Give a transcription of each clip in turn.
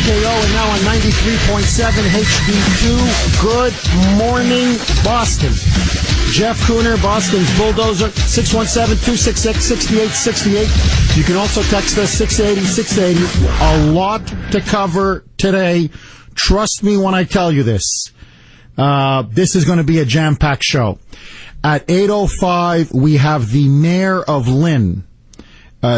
KO and now on 93.7 HD2. Good morning, Boston. Jeff Kuhner, Boston's Bulldozer, 617-266-6868. You can also text us 680-680. A lot to cover today. Trust me when I tell you this. This is going to be a jam-packed show. At 8:05, we have the mayor of Lynn.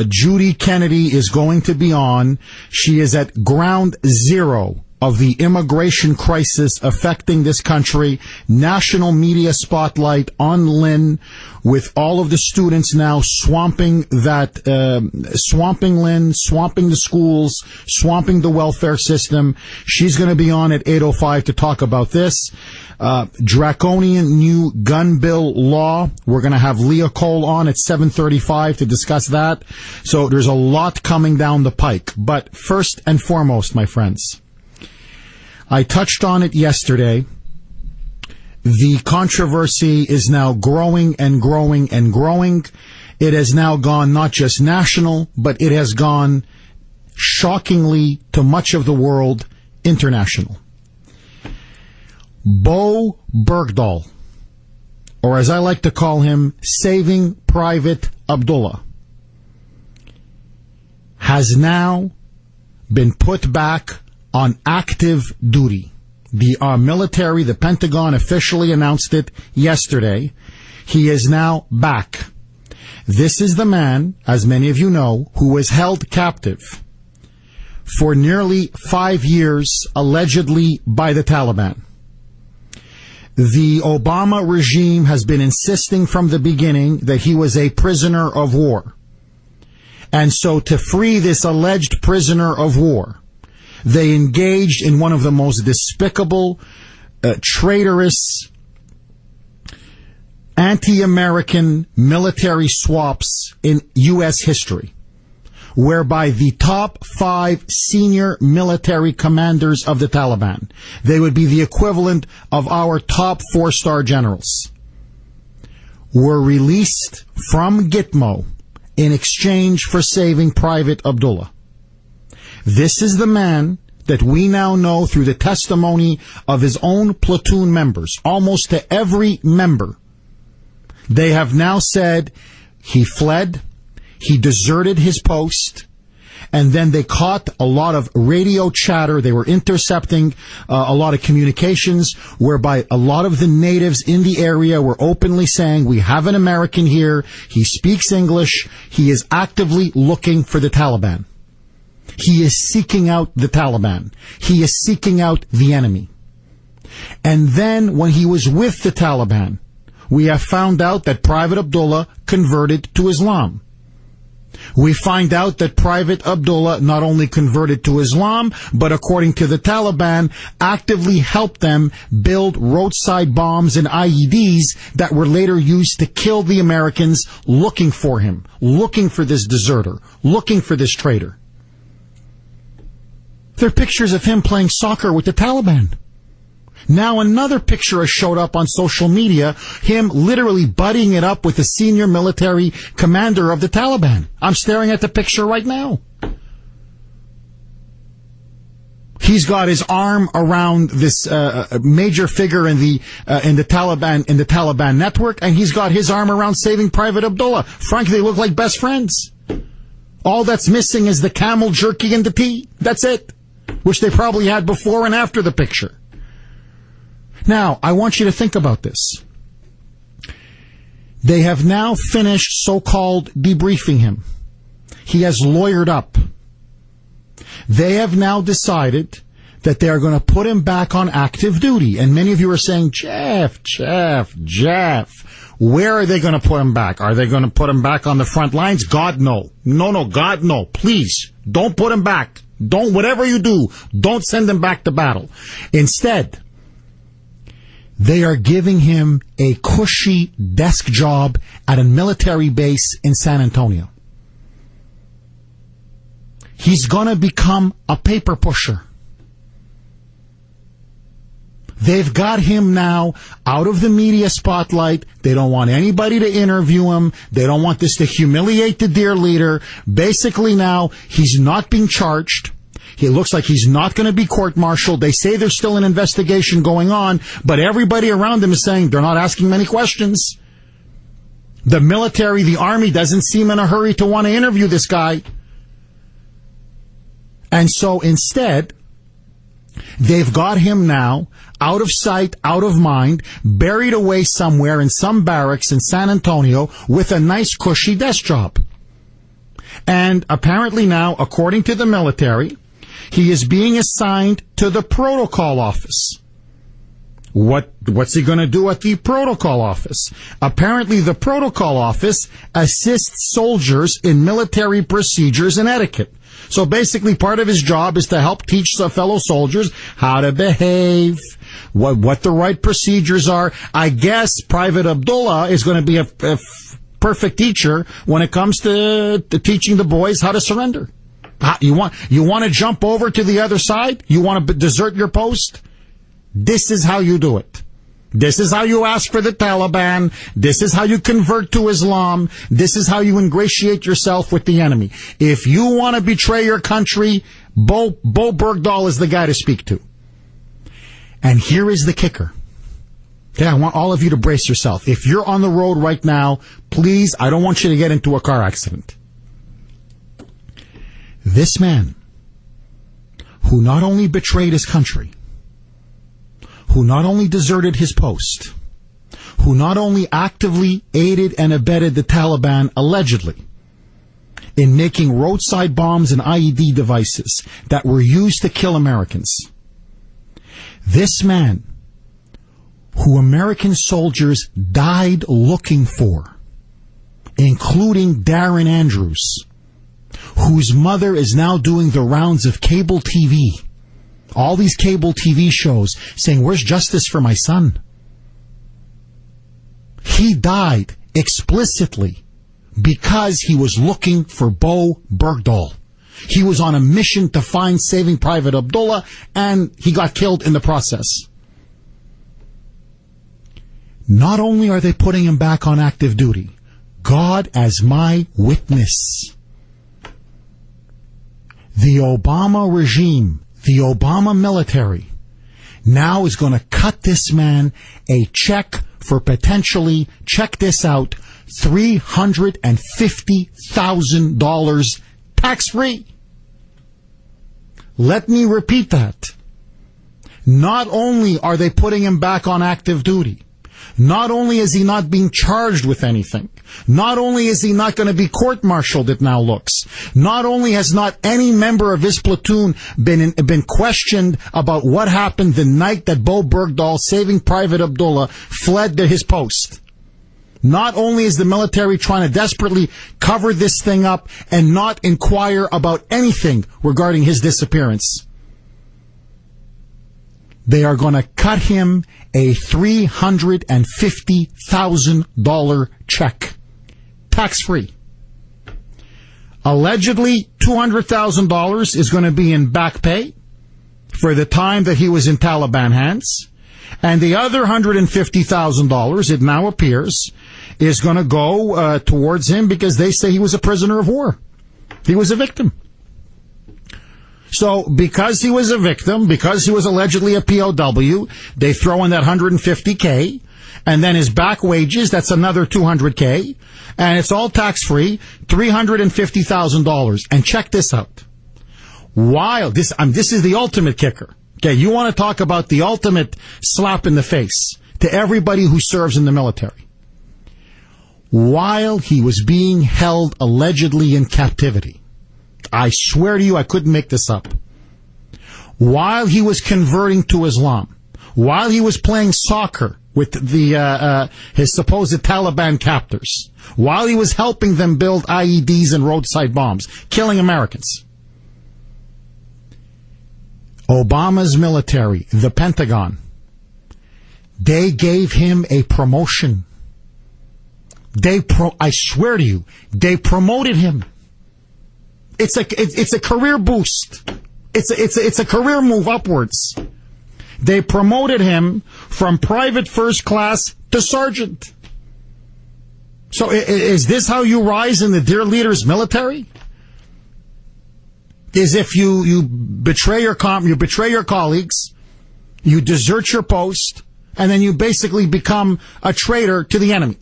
Judy Kennedy is going to be on. She is at ground zero of the immigration crisis affecting this country. National media spotlight on Lynn, with all of the students now swamping Lynn, swamping the schools, swamping the welfare system. She's going to be on at 8:05 to talk about this. Draconian new gun bill law. We're going to have Leah Cole on at 7:35 to discuss that. So there's a lot coming down the pike. But first and foremost, my friends, I touched on it yesterday. The controversy is now growing and growing and growing. It has now gone not just national, but it has gone, shockingly to much of the world, international. Bo Bergdahl, or as I like to call him, Saving Private Abdullah, has now been put back on active duty. The military, the Pentagon, officially announced it yesterday. He is now back. This is the man, as many of you know, who was held captive for nearly 5 years, allegedly by the Taliban. The Obama regime has been insisting from the beginning that he was a prisoner of war. And so to free this alleged prisoner of war, they engaged in one of the most despicable, traitorous, anti-American military swaps in U.S. history, whereby the top 5 senior military commanders of the Taliban, they would be the equivalent of our top 4-star generals, were released from Gitmo in exchange for saving Private Abdullah. This is the man that we now know through the testimony of his own platoon members, almost to every member. They have now said he fled, he deserted his post, and then they caught a lot of radio chatter. They were intercepting a lot of communications, whereby a lot of the natives in the area were openly saying, we have an American here, he speaks English, he is actively looking for the Taliban. He is seeking out the Taliban. He is seeking out the enemy. And then when he was with the Taliban, we have found out that Private Abdullah converted to Islam. We find out that Private Abdullah not only converted to Islam, but according to the Taliban, actively helped them build roadside bombs and IEDs that were later used to kill the Americans looking for him, looking for this deserter, looking for this traitor. There are pictures of him playing soccer with the Taliban. Now another picture has showed up on social media, him literally buddying it up with the senior military commander of the Taliban. I'm staring at the picture right now. He's got his arm around this major figure in the Taliban network, and he's got his arm around Saving Private Abdullah. Frankly, they look like best friends. All that's missing is the camel jerky and the tea. That's it. Which they probably had before and after the picture. Now, I want you to think about this. They have now finished so-called debriefing him. He has lawyered up. They have now decided that they are going to put him back on active duty. And many of you are saying, Jeff, where are they going to put him back? Are they going to put him back on the front lines? God, no. No, God, no. Please, don't put him back. Don't, whatever you do, don't send him back to battle. Instead, they are giving him a cushy desk job at a military base in San Antonio. He's going to become a paper pusher. They've got him now out of the media spotlight. They don't want anybody to interview him. They don't want this to humiliate the dear leader. Basically now, he's not being charged. He looks like he's not going to be court-martialed. They say there's still an investigation going on, but everybody around him is saying they're not asking many questions. The military, the army, doesn't seem in a hurry to want to interview this guy. And so instead, they've got him now out of sight, out of mind, buried away somewhere in some barracks in San Antonio with a nice cushy desk job. And apparently now, according to the military, he is being assigned to the protocol office. What's he going to do at the protocol office? Apparently the protocol office assists soldiers in military procedures and etiquette. So basically part of his job is to help teach the fellow soldiers how to behave, what the right procedures are. I guess Private Abdullah is going to be a perfect teacher when it comes to teaching the boys how to surrender. You want to jump over to the other side? You want to desert your post? This is how you do it. This is how you ask for the Taliban. This is how you convert to Islam. This is how you ingratiate yourself with the enemy. If you want to betray your country, Bo Bergdahl is the guy to speak to. And here is the kicker. Okay, I want all of you to brace yourself. If you're on the road right now, please, I don't want you to get into a car accident. This man, who not only betrayed his country, who not only deserted his post, who not only actively aided and abetted the Taliban, allegedly, in making roadside bombs and IED devices that were used to kill Americans. This man, who American soldiers died looking for, including Darren Andrews, whose mother is now doing the rounds of cable TV, all these cable TV shows saying, where's justice for my son? He died explicitly because he was looking for Bo Bergdahl. He was on a mission to find Saving Private Abdullah, and he got killed in the process. Not only are they putting him back on active duty, God as my witness, the Obama regime, the Obama military, now is going to cut this man a check for potentially, check this out, $350,000 tax-free. Let me repeat that. Not only are they putting him back on active duty, not only is he not being charged with anything, not only is he not going to be court-martialed, it now looks, not only has not any member of his platoon been questioned about what happened the night that Bo Bergdahl, Saving Private Abdullah, fled to his post. Not only is the military trying to desperately cover this thing up and not inquire about anything regarding his disappearance, they are going to cut him a $350,000 check, tax-free. Allegedly, $200,000 is going to be in back pay for the time that he was in Taliban hands, and the other $150,000, it now appears, is going to go towards him because they say he was a prisoner of war. He was a victim. So because he was a victim, because he was allegedly a POW, they throw in that $150K, and then his back wages, that's another $200K, and it's all tax-free, $350,000. And check this out. While this is the ultimate kicker. Okay, you want to talk about the ultimate slap in the face to everybody who serves in the military. While he was being held allegedly in captivity, I swear to you, I couldn't make this up. While he was converting to Islam, while he was playing soccer with his supposed Taliban captors, while he was helping them build IEDs and roadside bombs, killing Americans, Obama's military, the Pentagon, they gave him a promotion. I swear to you, they promoted him. It's a career boost. It's a career move upwards. They promoted him from private first class to sergeant. So is this how you rise in the dear leader's military? is if you betray your colleagues, you desert your post, and then you basically become a traitor to the enemy.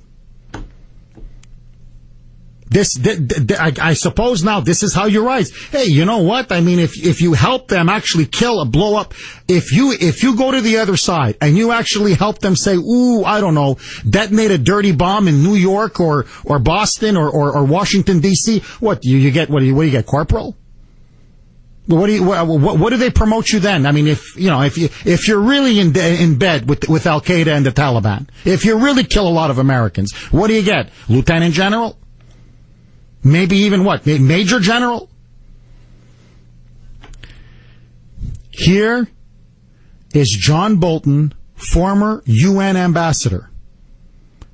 I suppose now this is how you rise. Hey, you know what? I mean, if you help them actually blow up, if you go to the other side and you actually help them say, ooh, I don't know, detonate a dirty bomb in New York or Boston or Washington D.C., what do you get, corporal? What do they promote you then? I mean, if you're really in bed with Al Qaeda and the Taliban, if you really kill a lot of Americans, what do you get? Lieutenant General? Maybe even what? Major General? Here is John Bolton, former UN ambassador,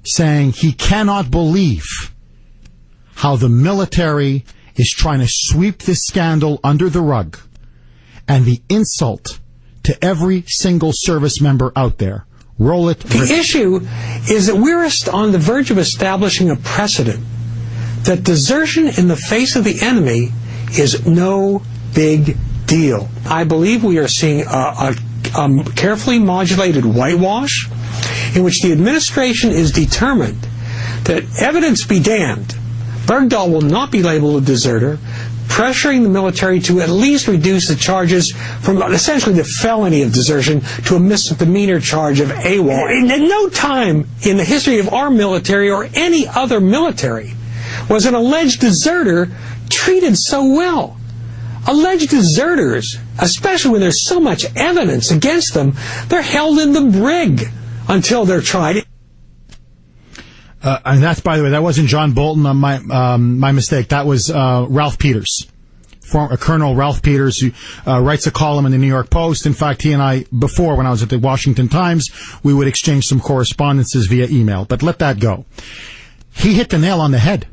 saying he cannot believe how the military is trying to sweep this scandal under the rug and the insult to every single service member out there. Roll it. The issue is that we're on the verge of establishing a precedent that desertion in the face of the enemy is no big deal. I believe we are seeing a carefully modulated whitewash in which the administration is determined that, evidence be damned, Bergdahl will not be labeled a deserter, pressuring the military to at least reduce the charges from essentially the felony of desertion to a misdemeanor charge of AWOL. In no time in the history of our military or any other military was an alleged deserter treated so well. Alleged deserters, especially when there's so much evidence against them, they're held in the brig until they're tried. And that's, by the way, that wasn't John Bolton. My mistake. That was Ralph Peters, Colonel Ralph Peters, who writes a column in the New York Post. In fact, he and I, before, when I was at the Washington Times, we would exchange some correspondences via email. But let that go. He hit the nail on the head.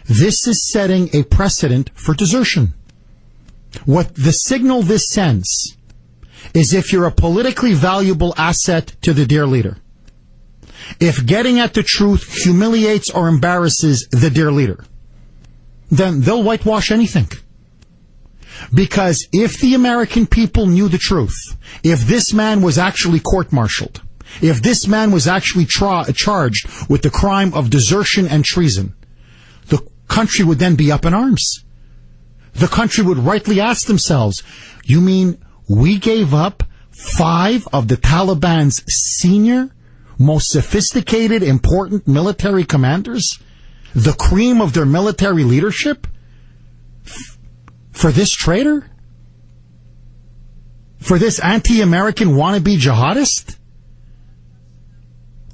This is setting a precedent for desertion. What the signal this sends is, if you're a politically valuable asset to the dear leader, if getting at the truth humiliates or embarrasses the dear leader, then they'll whitewash anything. Because if the American people knew the truth, if this man was actually court-martialed, if this man was actually charged with the crime of desertion and treason, the country would then be up in arms. The country would rightly ask themselves, you mean we gave up 5 of the Taliban's senior, most sophisticated, important military commanders, the cream of their military leadership, for this traitor? For this anti-American wannabe jihadist?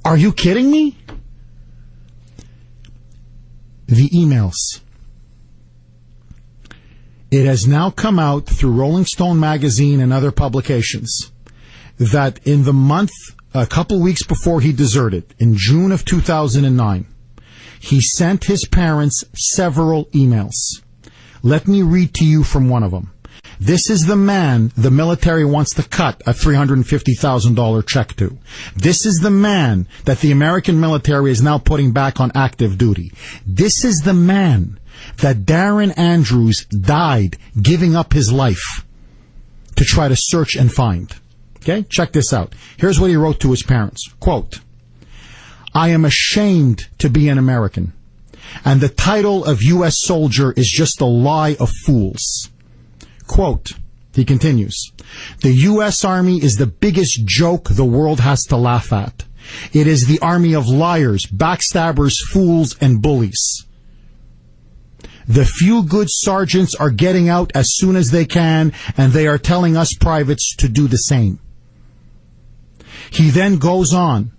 Are you kidding me? The emails. It has now come out through Rolling Stone magazine and other publications that in the month, a couple weeks before he deserted, in June of 2009, he sent his parents several emails. Let me read to you from one of them. This is the man the military wants to cut a $350,000 check to. This is the man that the American military is now putting back on active duty. This is the man that Darren Andrews died giving up his life to try to search and find. Okay, check this out. Here's what he wrote to his parents. Quote, I am ashamed to be an American, and the title of U.S. soldier is just a lie of fools. Quote, he continues, the U.S. Army is the biggest joke the world has to laugh at. It is the army of liars, backstabbers, fools, and bullies. The few good sergeants are getting out as soon as they can, and they are telling us privates to do the same. He then goes on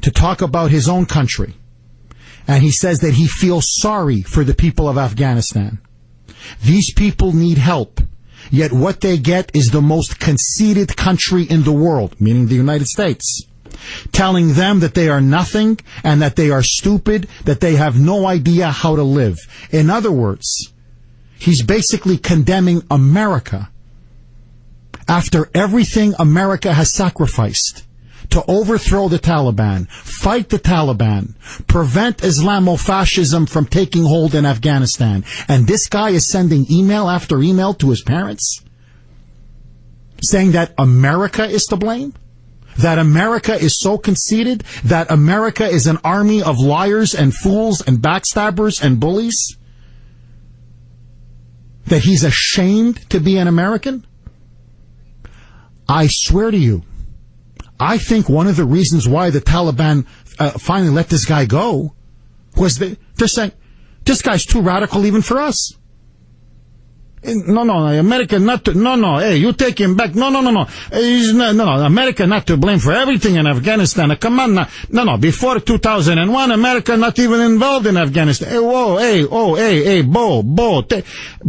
to talk about his own country, and he says that he feels sorry for the people of Afghanistan. These people need help, yet what they get is the most conceited country in the world, meaning the United States, telling them that they are nothing and that they are stupid, that they have no idea how to live. In other words, he's basically condemning America after everything America has sacrificed to overthrow the Taliban, fight the Taliban, prevent Islamofascism from taking hold in Afghanistan. And this guy is sending email after email to his parents saying that America is to blame? That America is so conceited? That America is an army of liars and fools and backstabbers and bullies? That he's ashamed to be an American? I swear to you, I think one of the reasons why the Taliban finally let this guy go was that they're saying, this guy's too radical even for us. No, America not to, hey, you take him back. No, America not to blame for everything in Afghanistan. Come on, no, before 2001, America not even involved in Afghanistan. Hey,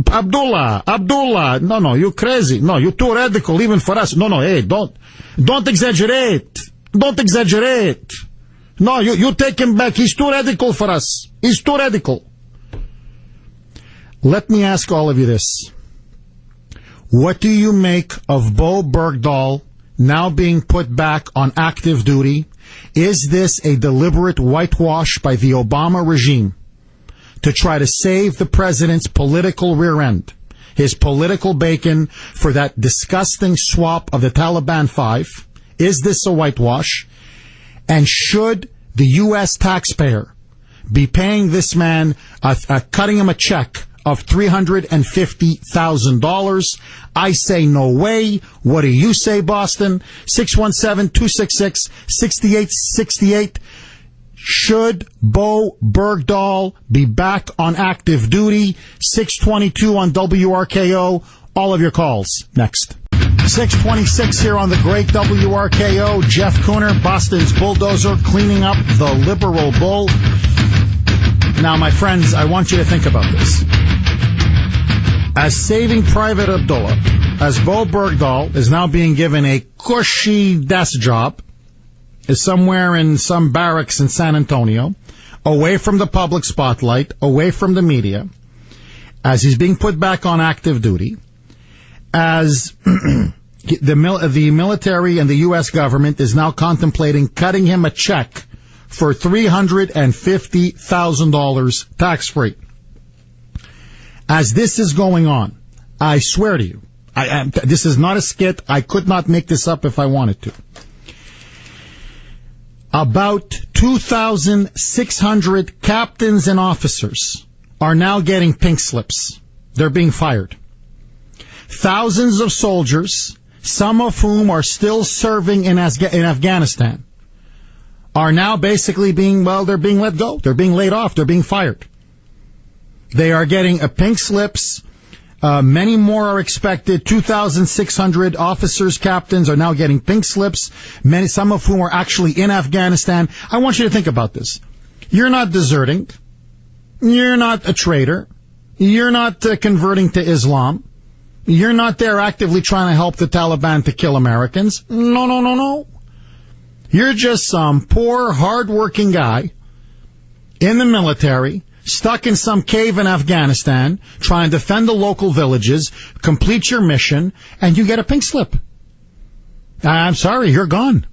Abdullah, no, you crazy. No, you too radical even for us. No, hey, don't exaggerate. Don't exaggerate. No, you take him back. He's too radical for us. He's too radical. Let me ask all of you this. What do you make of Bo Bergdahl now being put back on active duty? Is this a deliberate whitewash by the Obama regime to try to save the president's political rear end, his political bacon for that disgusting swap of the Taliban 5? Is this a whitewash? And should the U.S. taxpayer be paying this man, cutting him a check of $350,000. I say no way. What do you say, Boston? 617-266-6868. Should Bo Bergdahl be back on active duty? 622 on WRKO. All of your calls next. 626 here on the great WRKO. Jeff Kuhner, Boston's bulldozer, cleaning up the liberal bull. Now, my friends, I want you to think about this. As Saving Private Abdullah, as Bo Bergdahl is now being given a cushy desk job, is somewhere in some barracks in San Antonio, away from the public spotlight, away from the media, as he's being put back on active duty, as the military and the U.S. government is now contemplating cutting him a check for $350,000 tax-free. As this is going on, I swear to you, this is not a skit. I could not make this up if I wanted to. About 2,600 captains and officers are now getting pink slips. They're being fired. Thousands of soldiers, some of whom are still serving in Afghanistan, are now basically they're being let go. They're being laid off. They're being fired. They are getting a pink slips. Many more are expected. 2,600 officers, captains are now getting pink slips. Some of whom are actually in Afghanistan. I want you to think about this. You're not deserting. You're not a traitor. You're not converting to Islam. You're not there actively trying to help the Taliban to kill Americans. No. You're just some poor, hard-working guy in the military, stuck in some cave in Afghanistan, trying to defend the local villages, complete your mission, and you get a pink slip. I'm sorry, you're gone.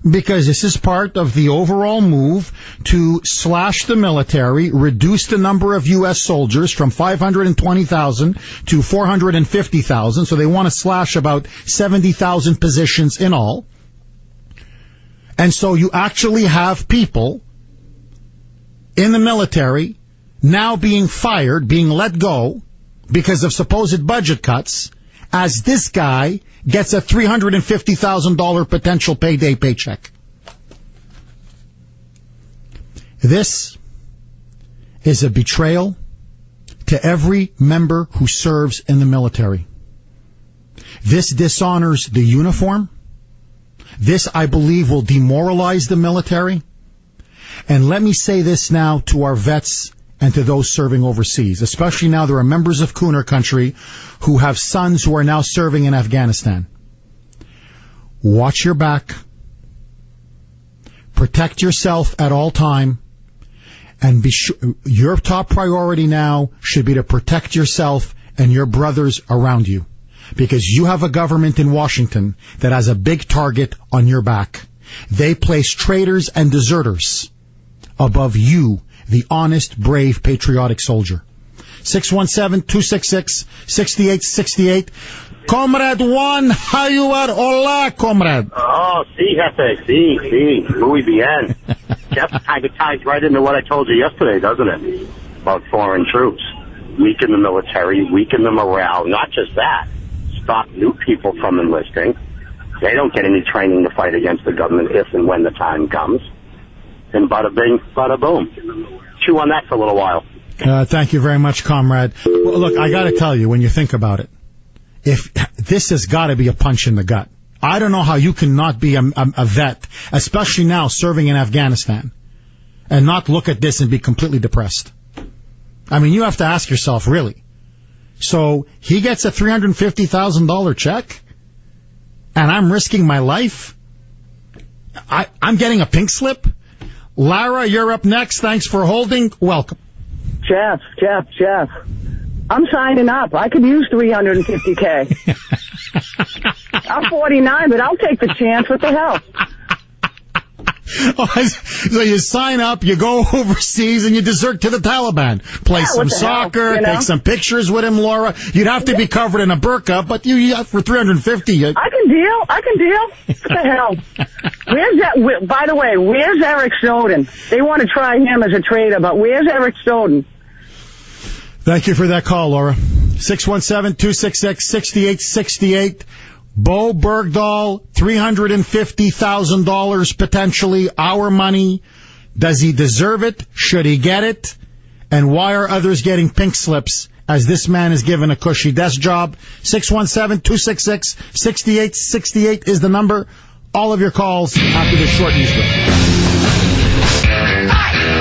Because this is part of the overall move to slash the military, reduce the number of U.S. soldiers from 520,000 to 450,000. So they want to slash about 70,000 positions in all. And so you actually have people in the military now being fired, being let go because of supposed budget cuts, as this guy gets a $350,000 potential payday paycheck. This is a betrayal to every member who serves in the military. This dishonors the uniform. This, I believe, will demoralize the military. And let me say this now to our vets and to those serving overseas, especially now there are members of Kuhner country who have sons who are now serving in Afghanistan. Watch your back. Protect yourself at all time. And be sure, your top priority now should be to protect yourself and your brothers around you. because you have a government in Washington that has a big target on your back. They place traitors and deserters above you, the honest, brave, patriotic soldier. 617-266-6868. Comrade Juan, how you are? Hola, comrade. Oh, sí, jefe, sí, muy bien. That kind of ties right into what I told you yesterday, doesn't it? About foreign troops. Weaken the military, weaken the morale. Not just that. Stop new people from enlisting. They don't get any training to fight against the government if and when the time comes. And bada bing, bada boom. Chew on that for a little while. Thank you very much, comrade. Well, look, I got to tell you, when you think about it, if this has got to be a punch in the gut. I don't know how you can not be a vet, especially now serving in Afghanistan, and not look at this and be completely depressed. I mean, you have to ask yourself, really. So he gets a $350,000 check, and I'm risking my life? I'm getting a pink slip? Lara, you're up next. Thanks for holding. Welcome. Jeff. I'm signing up. I could use $350K. I'm 49, but I'll take the chance. What the hell? So you sign up, you go overseas, and you desert to the Taliban. Play some soccer, hell, you know? Take some pictures with him, Laura. You'd have to be covered in a burqa, but you for $350. I can deal. What the hell? Where's that? By the way, where's Eric Snowden? They want to try him as a traitor, but where's Eric Snowden? Thank you for that call, Laura. 617-266-6868. Bo Bergdahl, $350,000 potentially, our money. Does he deserve it? Should he get it? And why are others getting pink slips as this man is given a cushy desk job? 617-266-6868 is the number. All of your calls after this short news break.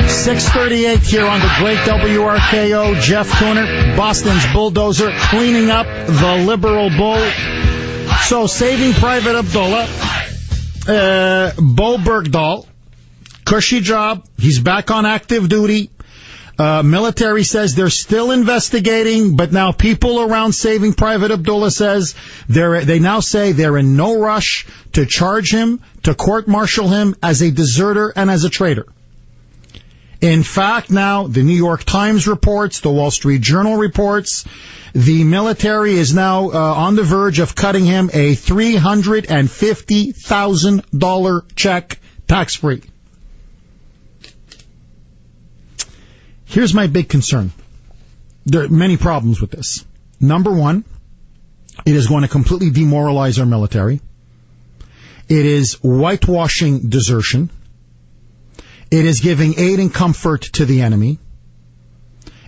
6:38 here on the great WRKO. Jeff Kuhner, Boston's bulldozer, cleaning up the liberal bull. So, Saving Private Abdullah, Bo Bergdahl, cushy job. He's back on active duty. Military says they're still investigating, but now people around Saving Private Abdullah says they now say they're in no rush to charge him, to court-martial him as a deserter and as a traitor. In fact, now, the New York Times reports, the Wall Street Journal reports, the military is now on the verge of cutting him a $350,000 check, tax-free. Here's my big concern. There are many problems with this. Number one, it is going to completely demoralize our military. It is whitewashing desertion. It is giving aid and comfort to the enemy.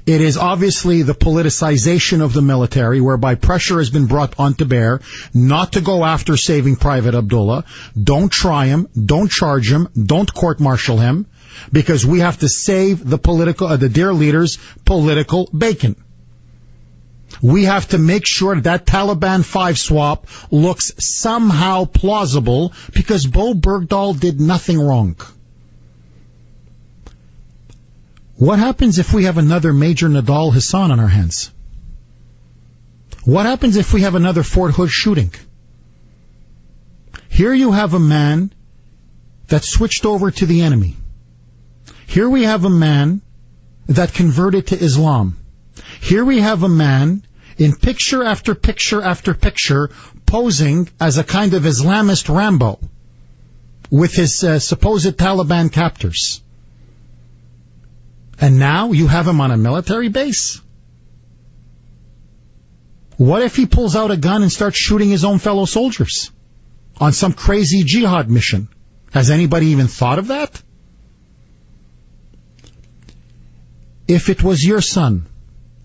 It is obviously the politicization of the military, whereby pressure has been brought onto bear not to go after Saving Private Abdullah. Don't try him. Don't charge him. Don't court-martial him, because we have to save the dear leader's political bacon. We have to make sure that Taliban 5 swap looks somehow plausible, because Bo Bergdahl did nothing wrong. What happens if we have another Major Nadal Hassan on our hands? What happens if we have another Fort Hood shooting? Here you have a man that switched over to the enemy. Here we have a man that converted to Islam. Here we have a man in picture after picture after picture posing as a kind of Islamist Rambo with his supposed Taliban captors. And now you have him on a military base? What if he pulls out a gun and starts shooting his own fellow soldiers on some crazy jihad mission? Has anybody even thought of that? If it was your son,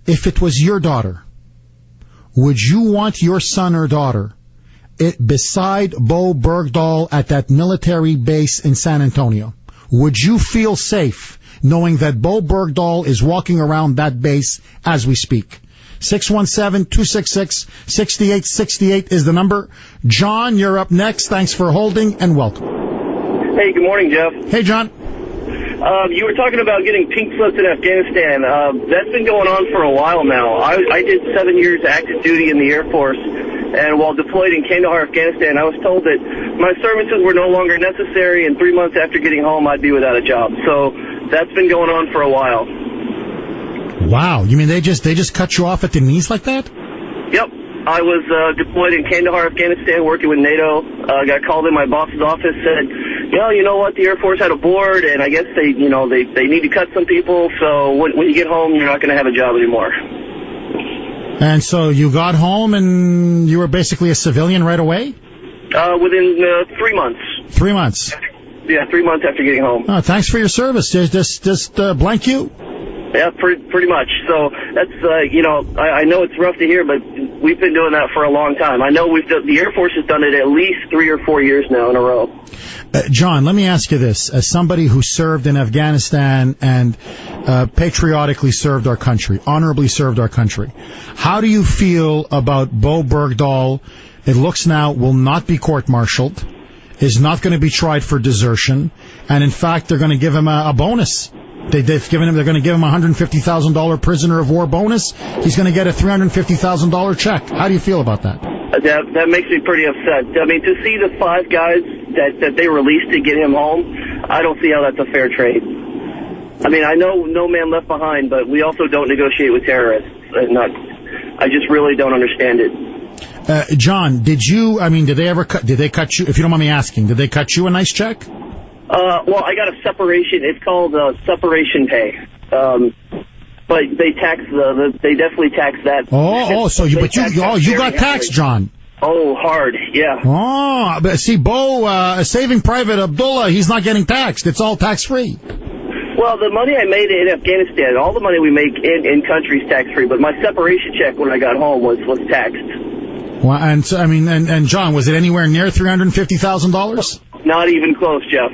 if it was your daughter, would you want your son or daughter beside Bo Bergdahl at that military base in San Antonio? Would you feel safe knowing that Bo Bergdahl is walking around that base as we speak? 617-266-6868 is the number. John, you're up next. Thanks for holding and welcome. Hey, good morning, Jeff. Hey, John. You were talking about getting pink slips in Afghanistan. That's been going on for a while now. I did 7 years active duty in the Air Force, And while deployed in Kandahar, Afghanistan, I was told that my services were no longer necessary, and 3 months after getting home, I'd be without a job. So that's been going on for a while. Wow. You mean they just cut you off at the knees like that? Yep. I was deployed in Kandahar, Afghanistan, working with NATO. Got called in my boss's office, said, you know what, the Air Force had a board, and I guess they need to cut some people, so when you get home, you're not going to have a job anymore. And so you got home and you were basically a civilian right away? Within 3 months. 3 months? Yeah, 3 months after getting home. Oh, thanks for your service. Just blank you? Yeah, pretty much. So that's, I know it's rough to hear, but we've been doing that for a long time. I know the Air Force has done it at least 3 or 4 years now in a row. John, let me ask you this. As somebody who served in Afghanistan and patriotically served our country, honorably served our country, how do you feel about Bo Bergdahl? It looks now will not be court-martialed, is not going to be tried for desertion, and in fact, they're going to give him a bonus. They're going to give him a $150,000 prisoner of war bonus. He's going to get a $350,000 check. How do you feel about that? That makes me pretty upset. I mean, to see the 5 guys that they released to get him home, I don't see how that's a fair trade. I mean, I know no man left behind, but we also don't negotiate with terrorists. I just really don't understand it. John, did they cut you, if you don't mind me asking, did they cut you a nice check? Well, I got a separation. It's called separation pay. But they they definitely tax that. So you got taxed, John. Oh, hard, yeah. Oh, but see, Bo, Saving Private Abdullah, he's not getting taxed. It's all tax-free. Well, the money I made in Afghanistan, all the money we make in country is tax-free, but my separation check when I got home was taxed. Well, and so, and John, was it anywhere near $350,000? Not even close, Jeff.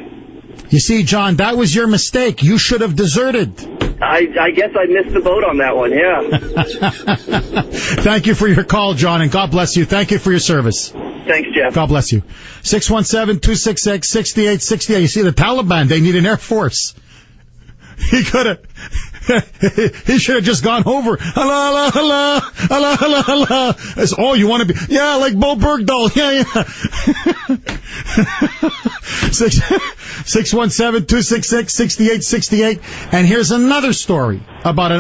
You see, John, that was your mistake. You should have deserted. I guess I missed the boat on that one, yeah. Thank you for your call, John, and God bless you. Thank you for your service. Thanks, Jeff. God bless you. 617-266-6868. You see, the Taliban, they need an Air Force. He should have just gone over. Allah, Allah, Allah, Allah, Allah. It's, you want to be, yeah, like Bo Bergdahl. Yeah. 617-266-6868. And here's another story about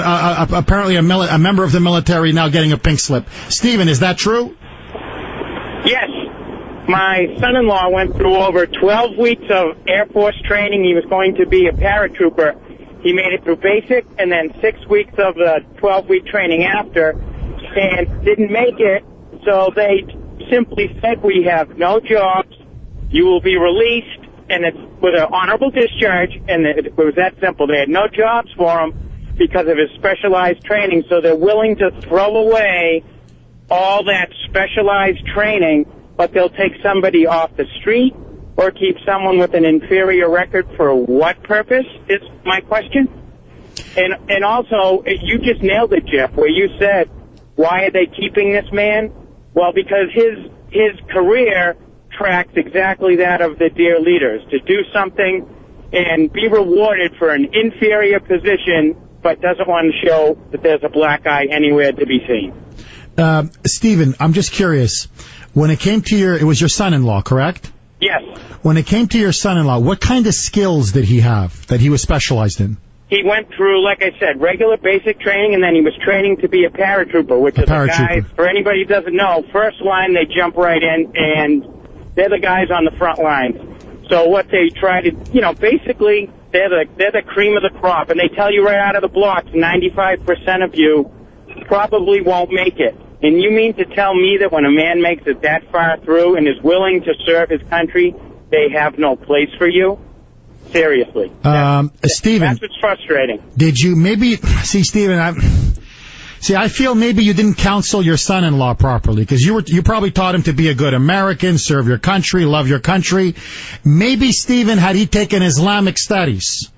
apparently a member of the military now getting a pink slip. Stephen, is that true? Yes. My son-in-law went through over 12 weeks of Air Force training. He was going to be a paratrooper. He made it through basic and then 6 weeks of the 12-week training after and didn't make it. So they simply said, we have no jobs. You will be released, and it's with an honorable discharge. And it was that simple. They had no jobs for him because of his specialized training. So they're willing to throw away all that specialized training, but they'll take somebody off the street or keep someone with an inferior record for what purpose is my question. And also, you just nailed it, Jeff, where you said, why are they keeping this man? Well, because his career tracks exactly that of the dear leaders, to do something and be rewarded for an inferior position, but doesn't want to show that there's a black eye anywhere to be seen. Stephen, I'm just curious. When it came to it was your son-in-law, correct? Yes. When it came to your son-in-law, what kind of skills did he have that he was specialized in? He went through, like I said, regular basic training, and then he was training to be a paratrooper, which is the guys, for anybody who doesn't know, first line, they jump right in, and they're the guys on the front lines. So what they try to, basically, they're the cream of the crop, and they tell you right out of the blocks, 95% of you probably won't make it. And you mean to tell me that when a man makes it that far through and is willing to serve his country, they have no place for you? Seriously. Stephen. That's what's frustrating. Did you see, Stephen, I feel maybe you didn't counsel your son-in-law properly, because you probably taught him to be a good American, serve your country, love your country. Maybe, Stephen, had he taken Islamic studies,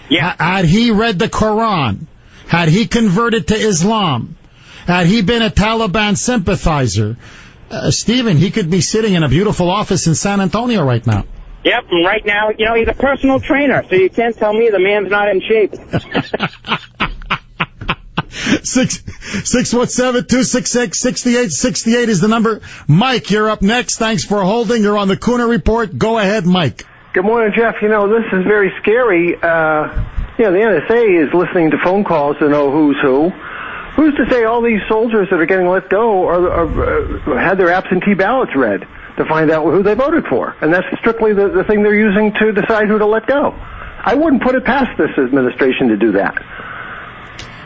had he read the Quran, had he converted to Islam, had he been a Taliban sympathizer, Stephen, he could be sitting in a beautiful office in San Antonio right now. Yep, and right now, he's a personal trainer, so you can't tell me the man's not in shape. 617-266-6868 is the number. Mike, you're up next. Thanks for holding. You're on the Kuhner Report. Go ahead, Mike. Good morning, Jeff. This is very scary. The NSA is listening to phone calls to know who's who. Who's to say all these soldiers that are getting let go had their absentee ballots read to find out who they voted for? And that's strictly the thing they're using to decide who to let go. I wouldn't put it past this administration to do that.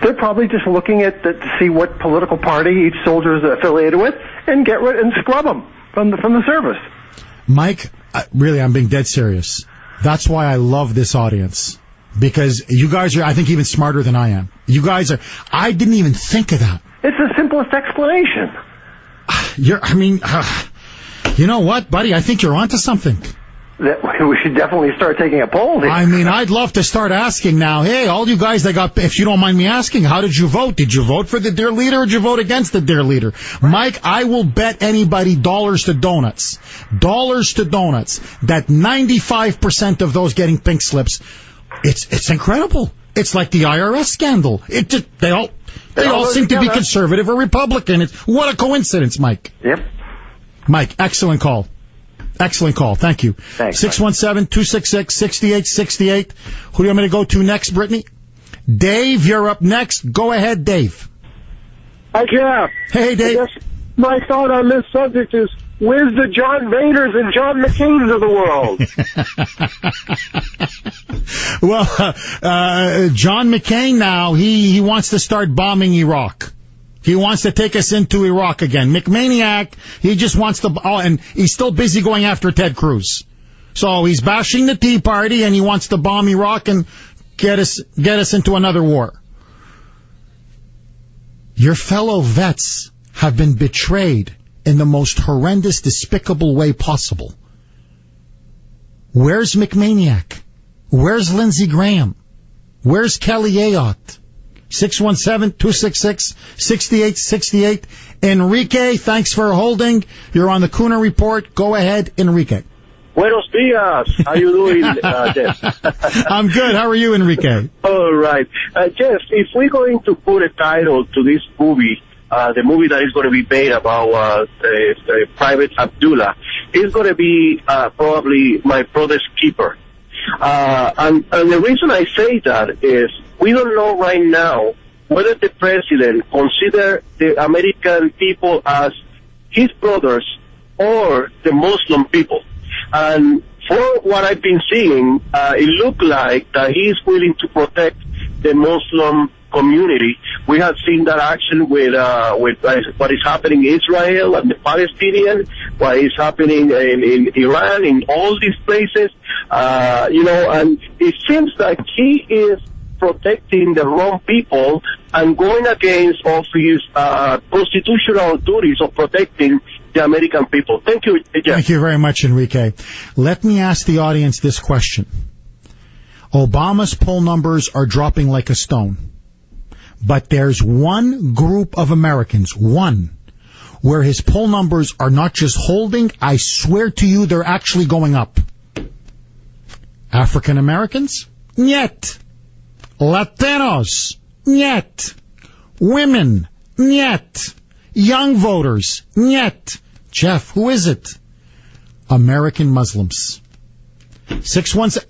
They're probably just looking at to see what political party each soldier is affiliated with and get rid and scrub them from the service. Mike, really, I'm being dead serious. That's why I love this audience. Because you guys are, I think, even smarter than I am. You guys are, I didn't even think of that. It's the simplest explanation. You know what, buddy? I think you're onto something. We should definitely start taking a poll here. I'd love to start asking now, hey, all you guys that got, if you don't mind me asking, how did you vote? Did you vote for the dear leader or did you vote against the dear leader? Mike, I will bet anybody dollars to donuts, that 95% of those getting pink slips, it's incredible. It's like the IRS scandal. They all seem to be conservative or Republican. What a coincidence, Mike. Yep. Mike, excellent call. Thank you. Thanks. 617-266-6868. Who do you want me to go to next, Brittany? Dave, you're up next. Go ahead, Dave. Hi, Jeff. Hey, Dave. I guess my thought on this subject is, where's the John Vaders and John McCains of the world? Well, John McCain now, he wants to start bombing Iraq. He wants to take us into Iraq again. McManiac, he just wants to, and he's still busy going after Ted Cruz. So he's bashing the Tea Party and he wants to bomb Iraq and get us into another war. Your fellow vets have been betrayed in the most horrendous, despicable way possible. Where's McManiac? Where's Lindsey Graham? Where's Kelly Ayotte? 617-266-6868. Enrique, thanks for holding. You're on the Kuhner Report. Go ahead, Enrique. Buenos dias. How you doing, Jeff? I'm good. How are you, Enrique? All right. Jeff, if we're going to put a title to this movie, the movie that is going to be made about Private Abdullah, is going to be probably My Brother's Keeper. And the reason I say that is we don't know right now whether the president considers the American people as his brothers or the Muslim people. And for what I've been seeing, it looked like that he's willing to protect the Muslim community. We have seen that action with what is happening in Israel and the Palestinians, what is happening in Iran, in all these places, and it seems like he is protecting the wrong people and going against of his constitutional duties of protecting the American people. Thank you, Jeff. Thank you very much, Enrique. Let me ask the audience this question. Obama's poll numbers are dropping like a stone. But there's one group of Americans, where his poll numbers are not just holding, I swear to you, they're actually going up. African Americans? Niet. Latinos? Niet. Women? Niet. Young voters? Niet. Jeff, who is it? American Muslims. 617,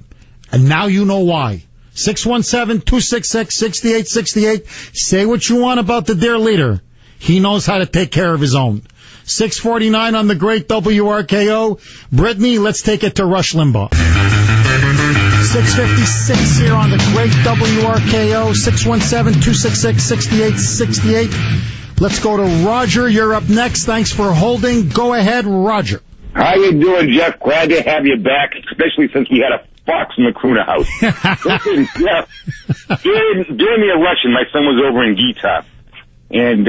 and now you know why. 617-266-6868. Say what you want about the dear leader. He knows how to take care of his own. 649 on the great WRKO. Brittany, let's take it to Rush Limbaugh. 656 here on the great WRKO. 617-266-6868. Let's go to Roger. You're up next. Thanks for holding. Go ahead, Roger. How you doing, Jeff? Glad to have you back, especially since we had a fox in the Kuhner house. Listen, Jeff, during the election, my son was over in Gita, and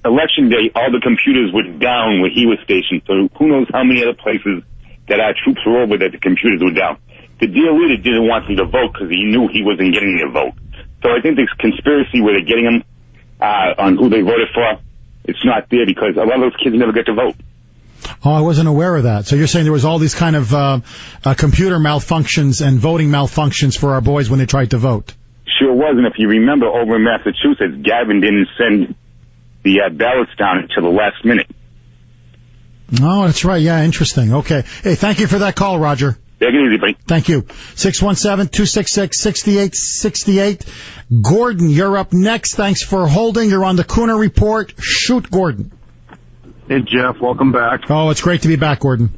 election day, all the computers were down where he was stationed, so who knows how many other places that our troops were over that the computers were down. The dear leader didn't want them to vote because he knew he wasn't getting a vote. So I think this conspiracy where they're getting him on who they voted for, it's not there because a lot of those kids never get to vote. Oh, I wasn't aware of that. So you're saying there was all these kind of computer malfunctions and voting malfunctions for our boys when they tried to vote? sure was. And if you remember, over in Massachusetts, Gavin didn't send the ballots down until the last minute. Oh, that's right. Yeah, interesting. Okay. Hey, thank you for that call, Roger. Take it easy, buddy. Thank you. 617-266-6868. Gordon, you're up next. Thanks for holding. You're on the Kuhner Report. Shoot, Gordon. Hey, Jeff. Welcome back. Oh, it's great to be back, Gordon.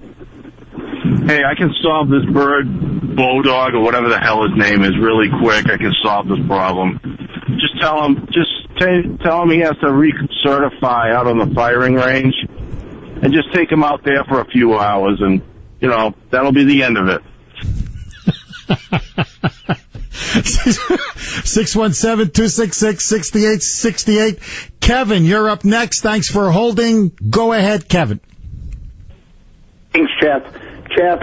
Hey, I can solve this bird, Bodog, or whatever the hell his name is, really quick. I can solve this problem. Just tell him he has to recertify out on the firing range, and just take him out there for a few hours, and, you know, that'll be the end of it. 617-266-6868. Kevin, you're up next. Thanks for holding. Go ahead, Kevin. Thanks, Jeff. Jeff,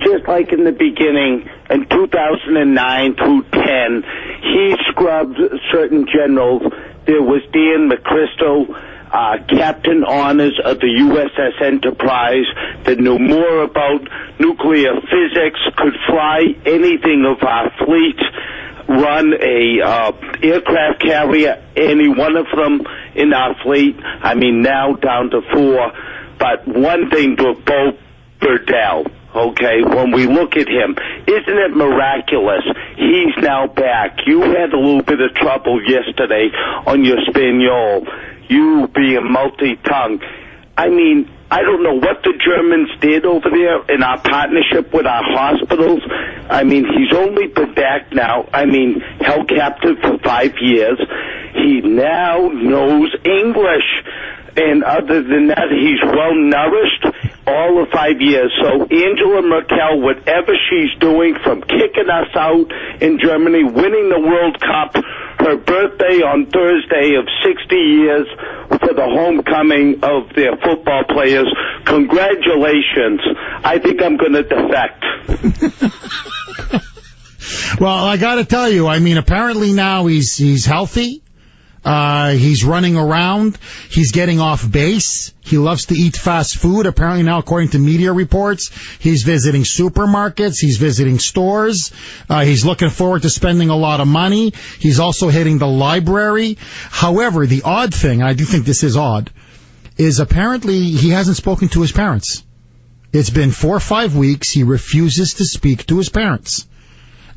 just like in the beginning, in 2009 through 10, he scrubbed certain generals. There was Dan McChrystal, Captain Honors of the USS Enterprise, that knew more about nuclear physics, could fly anything of our fleet, run a aircraft carrier, any one of them in our fleet. I mean, now down to 4. But one thing to Bo Burdell, okay, when we look at him, isn't it miraculous? He's now back. You had a little bit of trouble yesterday on your Spaniel, you being multi-tongue. I mean, I don't know what the Germans did over there in our partnership with our hospitals. I mean, he's only been back now, held captive for 5 years. He now knows English. And other than that, he's well-nourished all of 5 years. So Angela Merkel, whatever she's doing, from kicking us out in Germany, winning the World Cup, her birthday on Thursday of 60 years for the homecoming of their football players, congratulations. I think I'm going to defect. Well, I got to tell you, apparently now he's healthy. He's running around. He's getting off base. He loves to eat fast food. Apparently now, according to media reports, he's visiting supermarkets. He's visiting stores. He's looking forward to spending a lot of money. He's also hitting the library. However, the odd thing, and I do think this is odd, is apparently he hasn't spoken to his parents. It's been 4 or 5 weeks. He refuses to speak to his parents.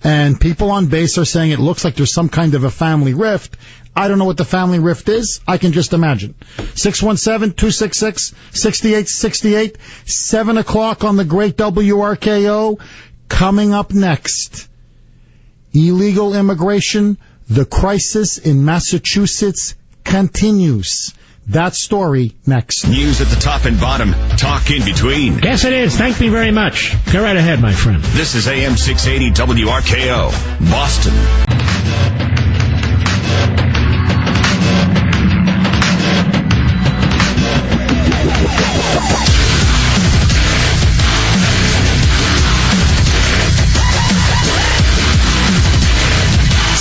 And people on base are saying it looks like there's some kind of a family rift. I don't know what the family rift is. I can just imagine. 617-266-6868. 7 o'clock on the great WRKO. Coming up next. Illegal immigration. The crisis in Massachusetts continues. That story next. News at the top and bottom. Talk in between. Yes, it is. Thank me very much. Go right ahead, my friend. This is AM 680 WRKO, Boston.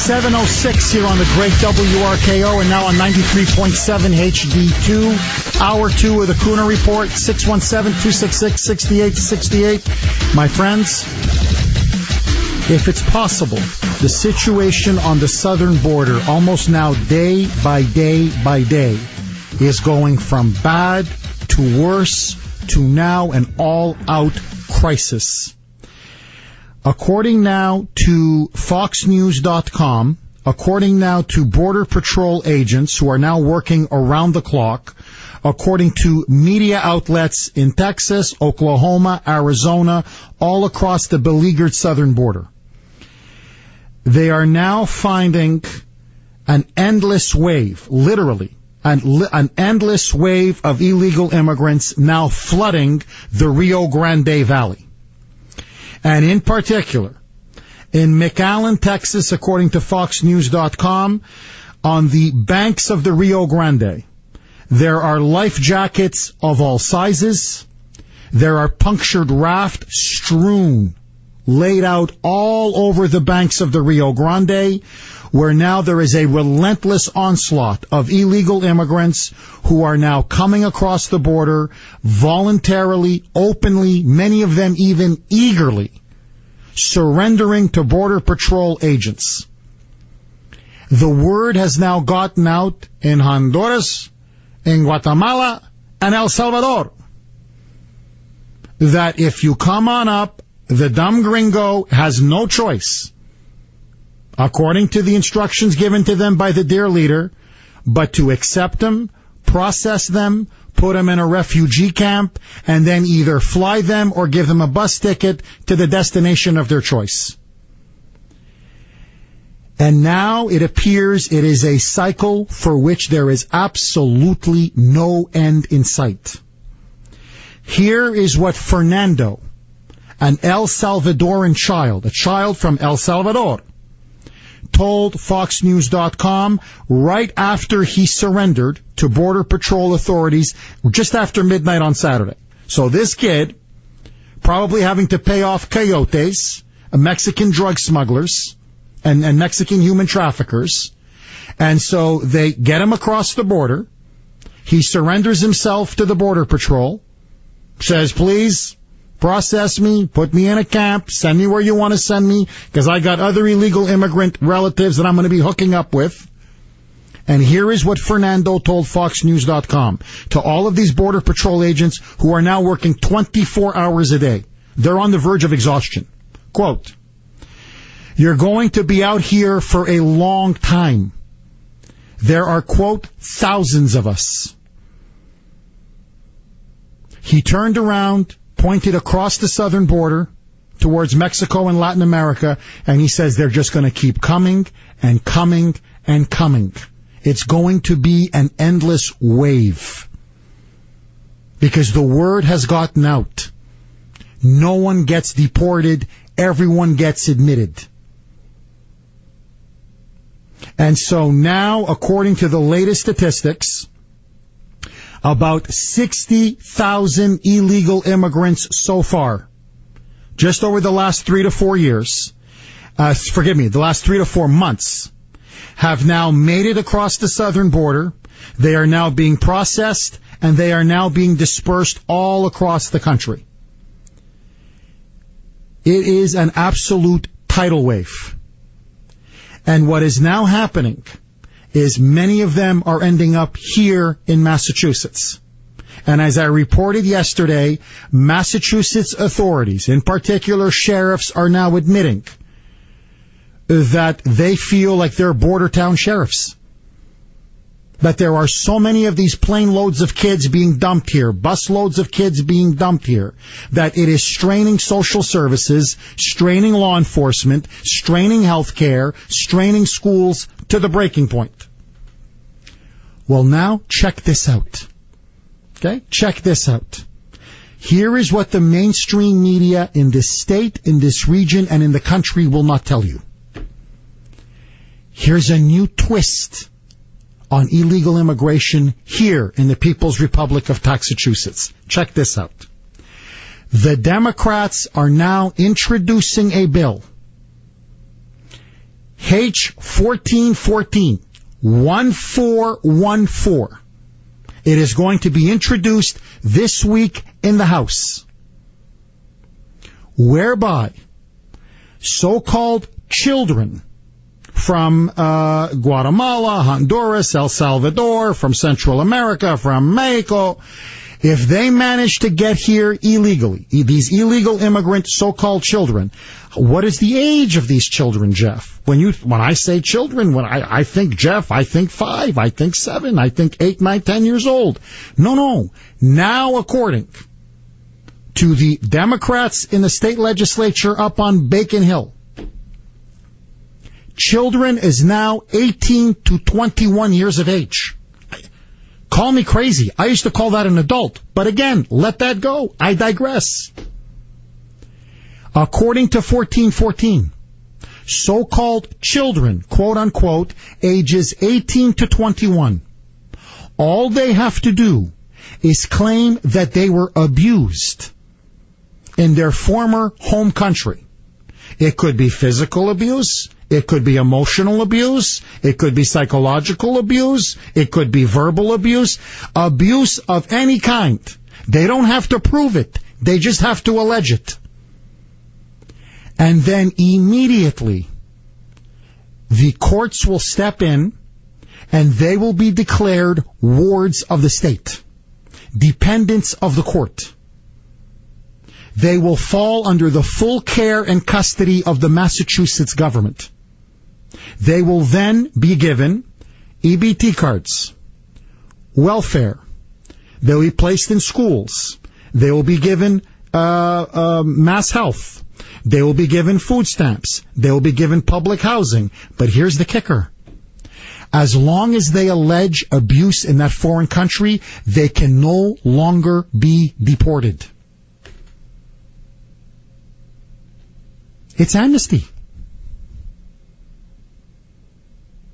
7:06 here on the great WRKO and now on 93.7 HD2. Hour 2 of the Kuhner Report, 617-266-6868. My friends, if it's possible, the situation on the southern border, almost now day by day by day, is going from bad to worse to now an all-out crisis. According now to FoxNews.com, according now to Border Patrol agents who are now working around the clock, according to media outlets in Texas, Oklahoma, Arizona, all across the beleaguered southern border, they are now finding an endless wave, literally, an endless wave of illegal immigrants now flooding the Rio Grande Valley. And in particular, in McAllen, Texas, according to FoxNews.com, on the banks of the Rio Grande, there are life jackets of all sizes. There are punctured raft strewn, laid out all over the banks of the Rio Grande, where now there is a relentless onslaught of illegal immigrants who are now coming across the border voluntarily, openly, many of them even eagerly, surrendering to Border Patrol agents. The word has now gotten out in Honduras, in Guatemala, and El Salvador that if you come on up, the dumb gringo has no choice, according to the instructions given to them by the dear leader, but to accept them, process them, put them in a refugee camp, and then either fly them or give them a bus ticket to the destination of their choice. And now it appears it is a cycle for which there is absolutely no end in sight. Here is what Fernando, an El Salvadoran child, a child from El Salvador, told FoxNews.com right after he surrendered to Border Patrol authorities just after midnight on Saturday. So this kid, probably having to pay off coyotes, Mexican drug smugglers, and Mexican human traffickers, and so they get him across the border. He surrenders himself to the Border Patrol, says, please, process me, put me in a camp, send me where you want to send me, because I got other illegal immigrant relatives that I'm going to be hooking up with. And here is what Fernando told FoxNews.com to all of these Border Patrol agents who are now working 24 hours a day. They're on the verge of exhaustion. Quote, you're going to be out here for a long time. There are, quote, thousands of us. He turned around, pointed across the southern border towards Mexico and Latin America, and he says they're just going to keep coming and coming and coming. It's going to be an endless wave. Because the word has gotten out. No one gets deported. Everyone gets admitted. And so now, according to the latest statistics, about 60,000 illegal immigrants so far, just over the last 3 to 4 years, the last 3 to 4 months, have now made it across the southern border. They are now being processed, and they are now being dispersed all across the country. It is an absolute tidal wave. And what is now happening is many of them are ending up here in Massachusetts. And as I reported yesterday, Massachusetts authorities, in particular sheriffs, are now admitting that they feel like they're border town sheriffs. That there are so many of these plane loads of kids being dumped here, bus loads of kids being dumped here, that it is straining social services, straining law enforcement, straining health care, straining schools to the breaking point. Well, now check this out. Okay? Check this out. Here is what the mainstream media in this state, in this region, and in the country will not tell you. Here's a new twist on illegal immigration here in the People's Republic of Massachusetts. Check this out. The Democrats are now introducing a bill, H-1414, 1414. It is going to be introduced this week in the House, whereby so-called children from Guatemala, Honduras, El Salvador, from Central America, from Mexico, if they manage to get here illegally, these illegal immigrant so-called children, what is the age of these children, Jeff? When I say children, when I think, Jeff, I think 5, I think 7, I think 8, 9, 10 years old. No. Now, according to the Democrats in the state legislature up on Bacon Hill, children is now 18 to 21 years of age. Call me crazy. I used to call that an adult. But again, let that go. I digress. According to 1414, so-called children, quote unquote, ages 18 to 21, all they have to do is claim that they were abused in their former home country. It could be physical abuse. It could be emotional abuse. It could be psychological abuse. It could be verbal abuse. Abuse of any kind. They don't have to prove it. They just have to allege it. And then immediately, the courts will step in and they will be declared wards of the state, dependents of the court. They will fall under the full care and custody of the Massachusetts government. They will then be given EBT cards, welfare. They'll be placed in schools. They will be given mass health. They will be given food stamps. They will be given public housing. But here's the kicker. As long as they allege abuse in that foreign country, they can no longer be deported. It's amnesty.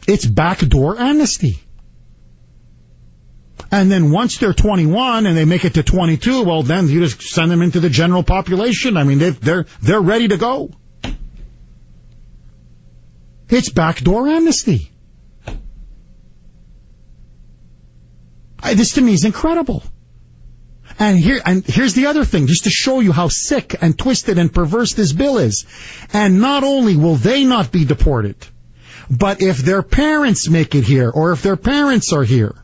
It's backdoor amnesty. And then once they're 21 and they make it to 22, well, then you just send them into the general population. I mean, they're ready to go. It's backdoor amnesty. This to me is incredible. And here's the other thing, just to show you how sick and twisted and perverse this bill is. And not only will they not be deported, but if their parents make it here, or if their parents are here,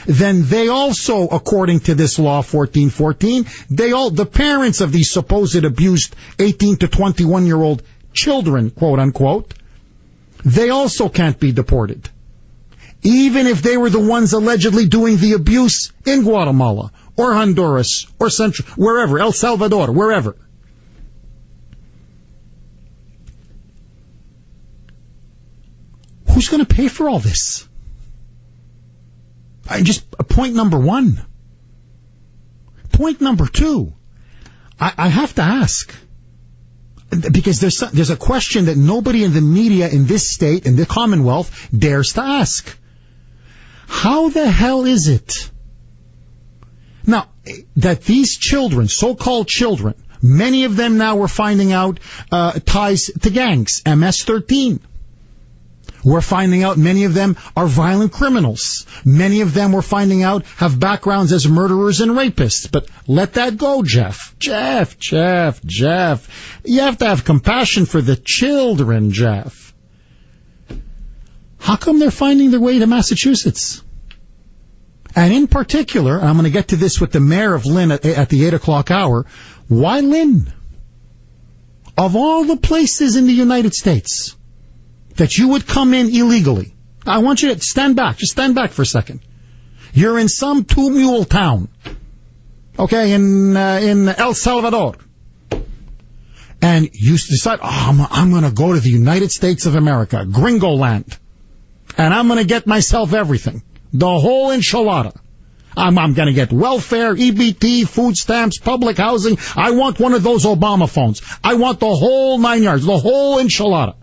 then they also, according to this law 1414, the parents of these supposed abused 18 to 21-year-old children, quote unquote, they also can't be deported. Even if they were the ones allegedly doing the abuse in Guatemala, or Honduras, or Central, wherever, El Salvador, wherever. Who's going to pay for all this? Point number one. Point number two. I have to ask, because there's a question that nobody in the media in this state, in the Commonwealth, dares to ask. How the hell is it now that these children, so-called children, many of them now we're finding out ties to gangs, MS-13. We're finding out many of them are violent criminals. Many of them we're finding out have backgrounds as murderers and rapists. But let that go, Jeff. Jeff. You have to have compassion for the children, Jeff. How come they're finding their way to Massachusetts? And in particular, I'm going to get to this with the mayor of Lynn at the 8 o'clock hour, why Lynn? Of all the places in the United States that you would come in illegally, I want you to stand back. Just stand back for a second. You're in some two-mule town, okay, in El Salvador. And you decide, I'm going to go to the United States of America, Gringo Land. And I'm going to get myself everything. The whole enchilada. I'm going to get welfare, EBT, food stamps, public housing. I want one of those Obama phones. I want the whole 9 yards, the whole enchilada.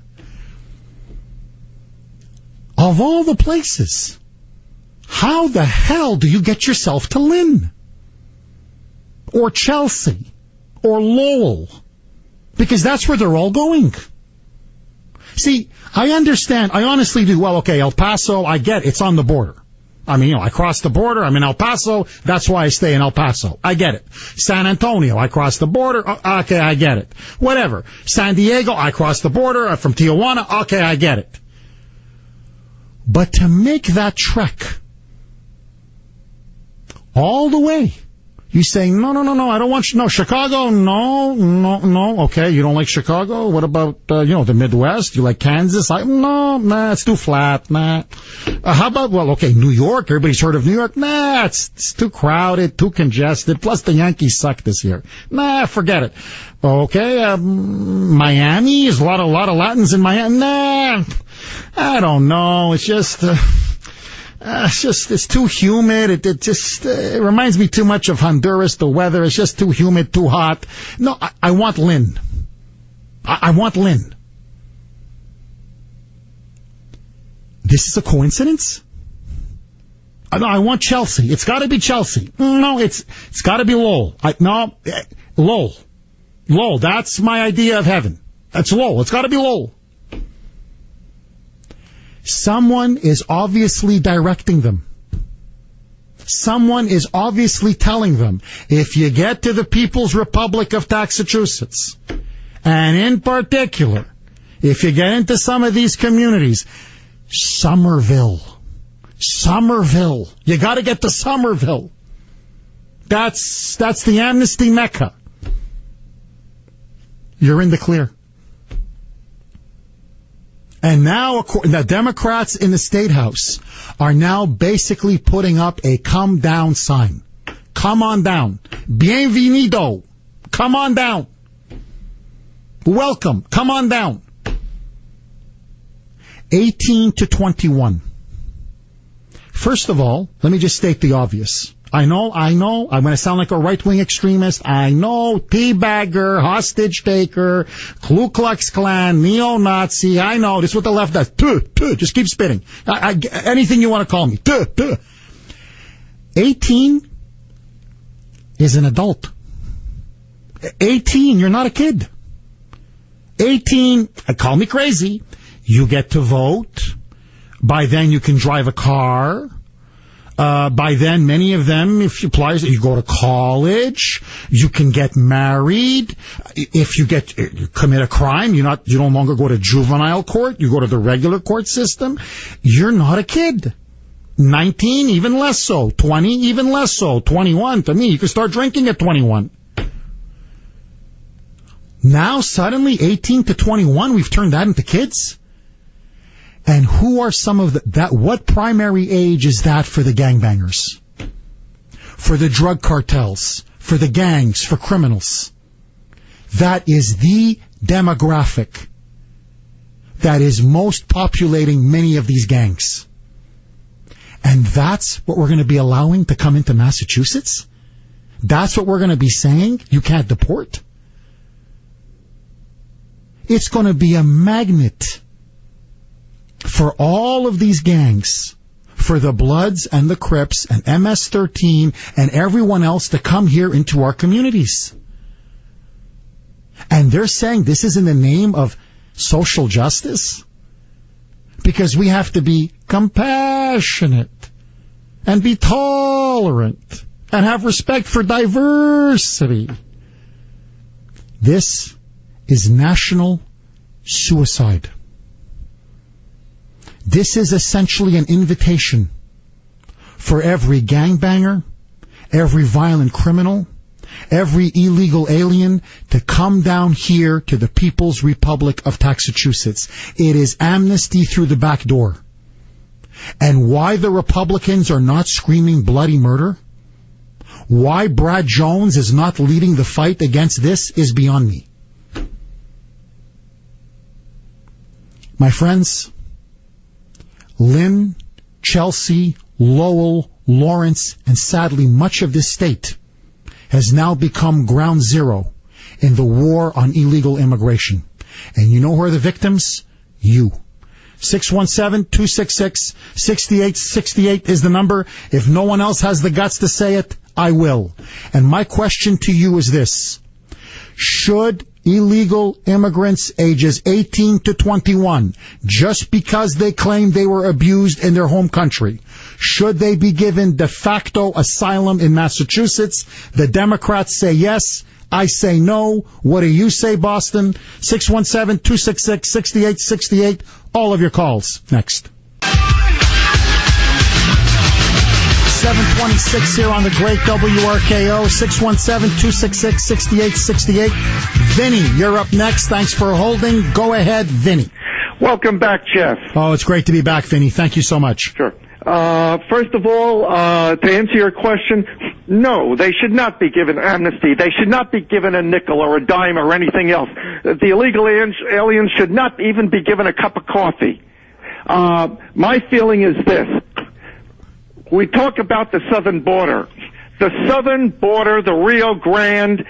Of all the places, how the hell do you get yourself to Lynn? Or Chelsea? Or Lowell? Because that's where they're all going. See, I understand. I honestly do. Well, okay, El Paso, I get it. It's on the border. I mean, I crossed the border. I'm in El Paso. That's why I stay in El Paso. I get it. San Antonio, I crossed the border. Okay, I get it. Whatever. San Diego, I crossed the border from Tijuana. Okay, I get it. But to make that trek all the way, you saying, no, I don't want, Chicago, no, okay, you don't like Chicago? What about, the Midwest? You like Kansas? Nah, it's too flat, nah. How about, New York, everybody's heard of New York? Nah, it's too crowded, too congested, plus the Yankees suck this year. Nah, forget it. Okay, Miami, is a lot of Latins in Miami? Nah, I don't know, it's just, it's too humid. It reminds me too much of Honduras, the weather. It's just too humid, too hot. No, I want Lynn. I want Lynn. This is a coincidence? I want Chelsea. It's got to be Chelsea. No, it's got to be Lowell. Lowell. Lowell. That's my idea of heaven. That's Lowell. It's got to be Lowell. Someone is obviously directing them. Someone is obviously telling them, if you get to the People's Republic of Massachusetts, and in particular, If you get into some of these communities, Somerville. You got to get to Somerville. That's the amnesty mecca. You're in the clear. And now the Democrats in the State House are now basically putting up a come down sign. Come on down. Bienvenido. Come on down. Welcome. Come on down. 18 to 21. First of all, let me just state the obvious. I know, I'm going to sound like a right-wing extremist. I know, teabagger, hostage taker, Ku Klux Klan, neo-Nazi. I know, this is what the left does. Just keep spitting. Anything you want to call me. 18 is an adult. 18, you're not a kid. 18, call me crazy. You get to vote. By then you can drive a car. By then, many of them, if you apply, you go to college, you can get married. If you commit a crime, you no longer go to juvenile court, you go to the regular court system. You're not a kid. 19, even less so. 20, even less so. 21, to me, you can start drinking at 21. Now, suddenly, 18 to 21, we've turned that into kids? And who are some of what primary age is that for the gangbangers? For the drug cartels? For the gangs? For criminals? That is the demographic that is most populating many of these gangs. And that's what we're going to be allowing to come into Massachusetts? That's what we're going to be saying? You can't deport? It's going to be a magnet for all of these gangs, for the Bloods and the Crips and MS-13 and everyone else to come here into our communities. And they're saying this is in the name of social justice? Because we have to be compassionate and be tolerant and have respect for diversity. This is national suicide. This is essentially an invitation for every gangbanger, every violent criminal, every illegal alien to come down here to the People's Republic of Massachusetts. It is amnesty through the back door. And why the Republicans are not screaming bloody murder, why Brad Jones is not leading the fight against this is beyond me. My friends, Lynn, Chelsea, Lowell, Lawrence, and sadly much of this state has now become ground zero in the war on illegal immigration. And you know who are the victims? You. 617-266-6868 is the number. If no one else has the guts to say it, I will. And my question to you is this. Should illegal immigrants ages 18 to 21, just because they claim they were abused in their home country, should they be given de facto asylum in Massachusetts? The Democrats say yes. I say no. What do you say, Boston? 617-266-6868. All of your calls. Next. 726 here on the great WRKO, 617-266-6868. Vinny, you're up next. Thanks for holding. Go ahead, Vinny. Welcome back, Jeff. Oh, it's great to be back, Vinny. Thank you so much. Sure. First of all, to answer your question, no, they should not be given amnesty. They should not be given a nickel or a dime or anything else. The illegal aliens should not even be given a cup of coffee. My feeling is this. We talk about the southern border. The southern border, the Rio Grande,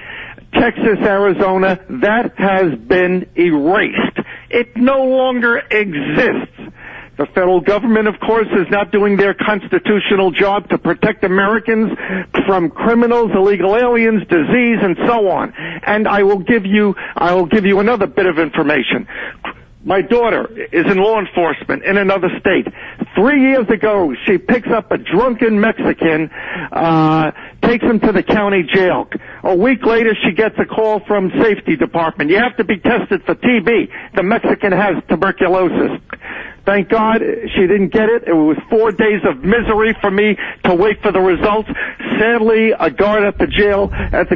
Texas, Arizona, that has been erased. It no longer exists. The federal government, of course, is not doing their constitutional job to protect Americans from criminals, illegal aliens, disease, and so on. And I will give you another bit of information. My daughter is in law enforcement in another state. 3 years ago, she picks up a drunken Mexican, takes him to the county jail. A week later, she gets a call from safety department. You have to be tested for TB. The Mexican has tuberculosis. Thank God she didn't get it. It was 4 days of misery for me to wait for the results. Sadly, a guard at the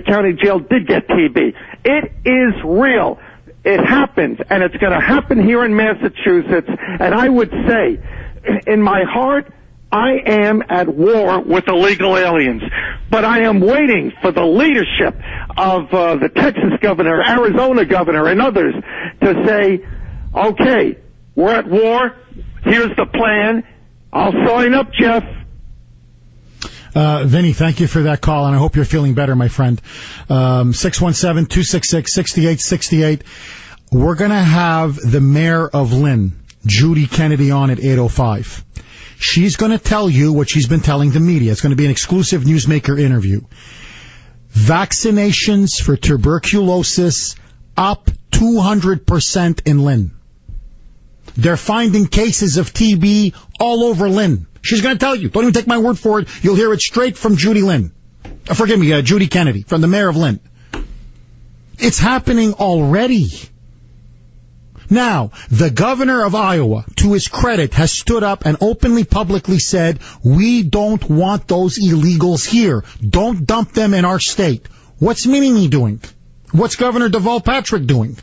county jail did get TB. It is real. It happens, and it's going to happen here in Massachusetts. And I would say, in my heart, I am at war with illegal aliens. But I am waiting for the leadership of the Texas governor, Arizona governor, and others to say, okay, we're at war. Here's the plan. I'll sign up, Jeff. Vinny, thank you for that call, and I hope you're feeling better, my friend. 617-266-6868. We're going to have the mayor of Lynn, Judy Kennedy, on at 8:05. She's going to tell you what she's been telling the media. It's going to be an exclusive newsmaker interview. Vaccinations for tuberculosis up 200% in Lynn. They're finding cases of TB all over Lynn. She's going to tell you. Don't even take my word for it. You'll hear it straight from Judy Kennedy, from the mayor of Lynn. It's happening already. Now, the governor of Iowa, to his credit, has stood up and openly, publicly said, we don't want those illegals here. Don't dump them in our state. What's Minnie doing? What's Governor Deval Patrick doing?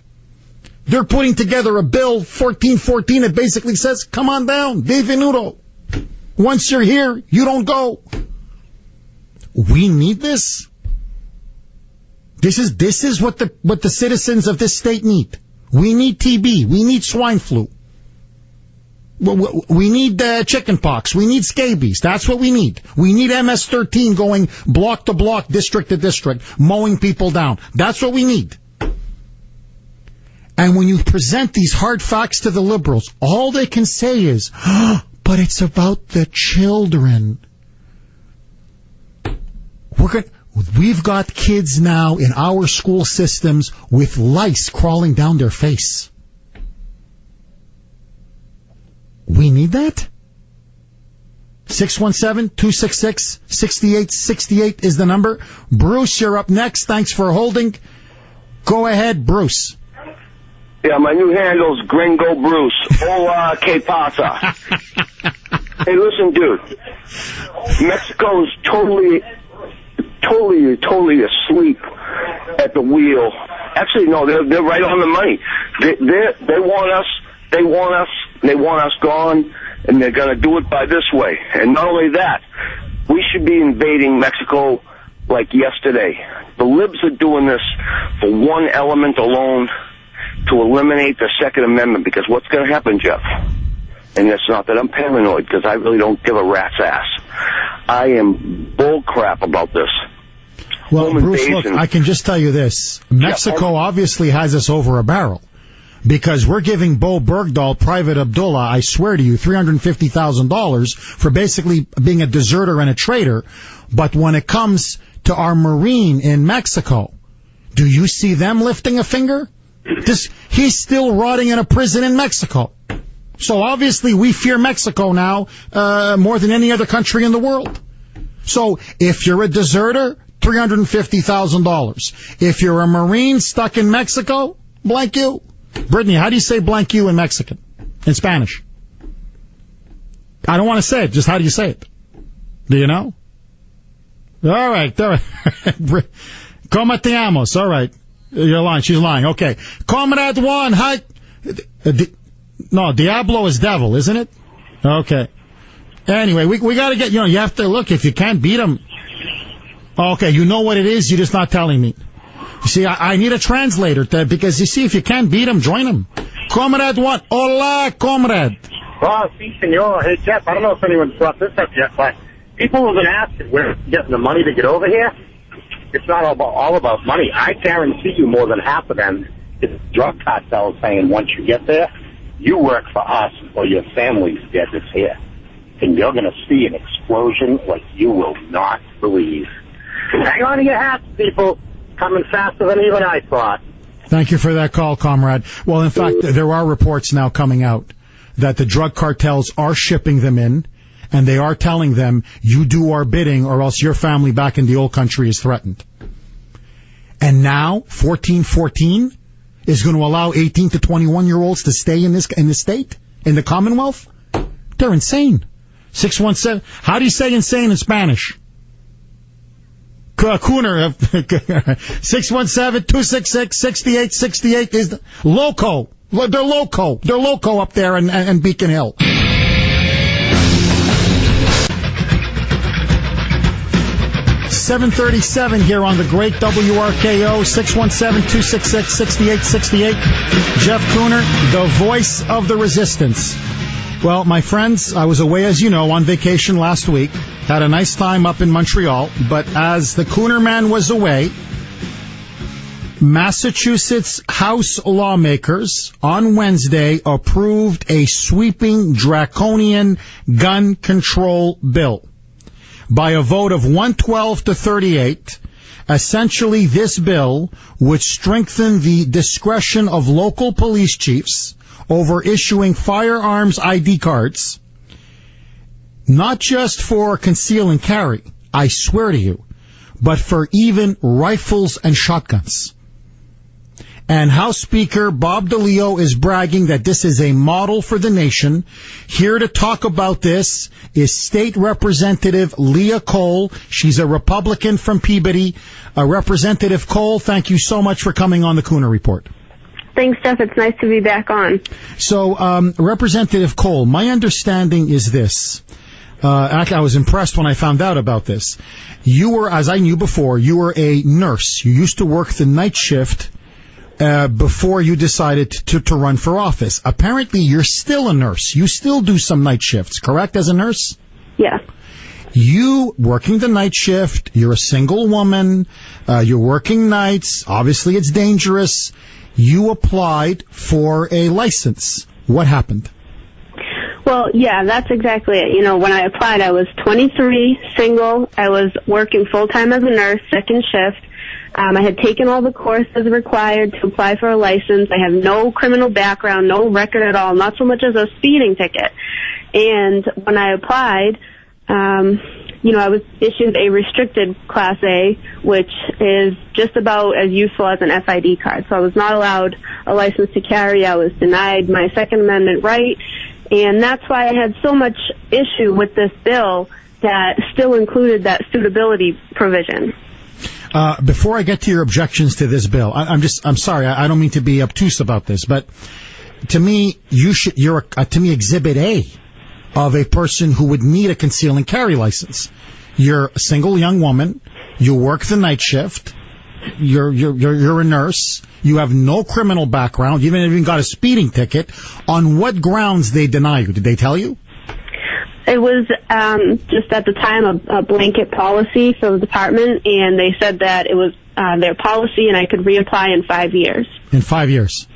They're putting together a bill, 1414, that basically says, come on down, bienvenuto. Once you're here, you don't go. We need this. This is what the citizens of this state need. We need TB. We need swine flu. We need chicken pox. We need scabies. That's what we need. We need MS-13 going block to block, district to district, mowing people down. That's what we need. And when you present these hard facts to the liberals, all they can say is, but it's about the children. We've got kids now in our school systems with lice crawling down their face. We need that? 617-266-6868 is the number. Bruce, you're up next. Thanks for holding. Go ahead, Bruce. Yeah, my new handle's Gringo Bruce. Hola, que pasa? Hey, listen, dude. Mexico's totally asleep at the wheel. Actually, no, they're right on the money. They want us gone, and they're going to do it by this way. And not only that, we should be invading Mexico like yesterday. The libs are doing this for one element alone, to eliminate the Second Amendment, because what's going to happen, Jeff? And it's not that I'm paranoid, because I really don't give a rat's ass. I am bullcrap about this. Well, Bruce, look, I can just tell you this. Mexico obviously has us over a barrel, because we're giving Bo Bergdahl, Private Abdullah, I swear to you, $350,000 for basically being a deserter and a traitor. But when it comes to our Marine in Mexico, do you see them lifting a finger? He's still rotting in a prison in Mexico. So obviously we fear Mexico now more than any other country in the world. So if you're a deserter, $350,000. If you're a Marine stuck in Mexico, blank you. Brittany, how do you say blank you in Mexican? In Spanish? I don't want to say it. Just how do you say it? Do you know? All right. Como te amos. All right. You're lying. She's lying. Okay. Comrade one. Hi. No, Diablo is devil, isn't it? Okay. Anyway, we got to get, you have to look. If you can't beat them. Okay, you know what it is. You're just not telling me. You see, I need a translator because you see, if you can't beat them, join them. Comrade one. Hola, comrade. Oh, si, senor. Hey, Jeff, I don't know if anyone's brought this up yet, but people have been asking where they're getting the money to get over here. It's not all about money. I guarantee you more than half of them is drug cartels saying once you get there, you work for us or your family's dead that's here. And you're going to see an explosion like you will not believe. Hang on to your hats, people. Coming faster than even I thought. Thank you for that call, comrade. Well, in fact, there are reports now coming out that the drug cartels are shipping them in, and they are telling them, you do our bidding or else your family back in the old country is threatened. And now, 1414 is going to allow 18 to 21-year-olds to stay in this state, in the Commonwealth? They're insane. 617, how do you say insane in Spanish? Kuhner, 617-266-6868 is loco. They're loco. They're loco up there in Beacon Hill. .737 here on the great WRKO, 617-266-6868. Jeff Kuhner, the voice of the resistance. Well, my friends, I was away, as you know, on vacation last week. Had a nice time up in Montreal. But as the Kuhner man was away, Massachusetts House lawmakers on Wednesday approved a sweeping draconian gun control bill. By a vote of 112 to 38, essentially this bill would strengthen the discretion of local police chiefs over issuing firearms ID cards, not just for conceal and carry, I swear to you, but for even rifles and shotguns. And House Speaker Bob DeLeo is bragging that this is a model for the nation. Here to talk about this is State Representative Leah Cole. She's a Republican from Peabody. Representative Cole, thank you so much for coming on the Kuhner Report. Thanks, Jeff. It's nice to be back on. So, Representative Cole, my understanding is this. I was impressed when I found out about this. You were, as I knew before, you were a nurse. You used to work the night shift before you decided to run for office. Apparently, you're still a nurse. You still do some night shifts, correct, as a nurse? Yeah. You working the night shift, you're a single woman, you're working nights, obviously it's dangerous. You applied for a license. What happened? Well, yeah, that's exactly it. You know, when I applied, I was 23, single. I was working full-time as a nurse, second shift. I had taken all the courses required to apply for a license. I have no criminal background, no record at all, not so much as a speeding ticket. And when I applied, I was issued a restricted Class A, which is just about as useful as an FID card. So I was not allowed a license to carry. I was denied my Second Amendment right. And that's why I had so much issue with this bill that still included that suitability provision. Before I get to your objections to this bill, I'm sorry, I don't mean to be obtuse about this, but to me, you're to me Exhibit A of a person who would need a conceal and carry license. You're a single young woman. You work the night shift. You're a nurse. You have no criminal background. You haven't even got a speeding ticket. On what grounds they deny you? Did they tell you? It was just at the time a blanket policy for the department, and they said that it was their policy and I could reapply in 5 years. In 5 years?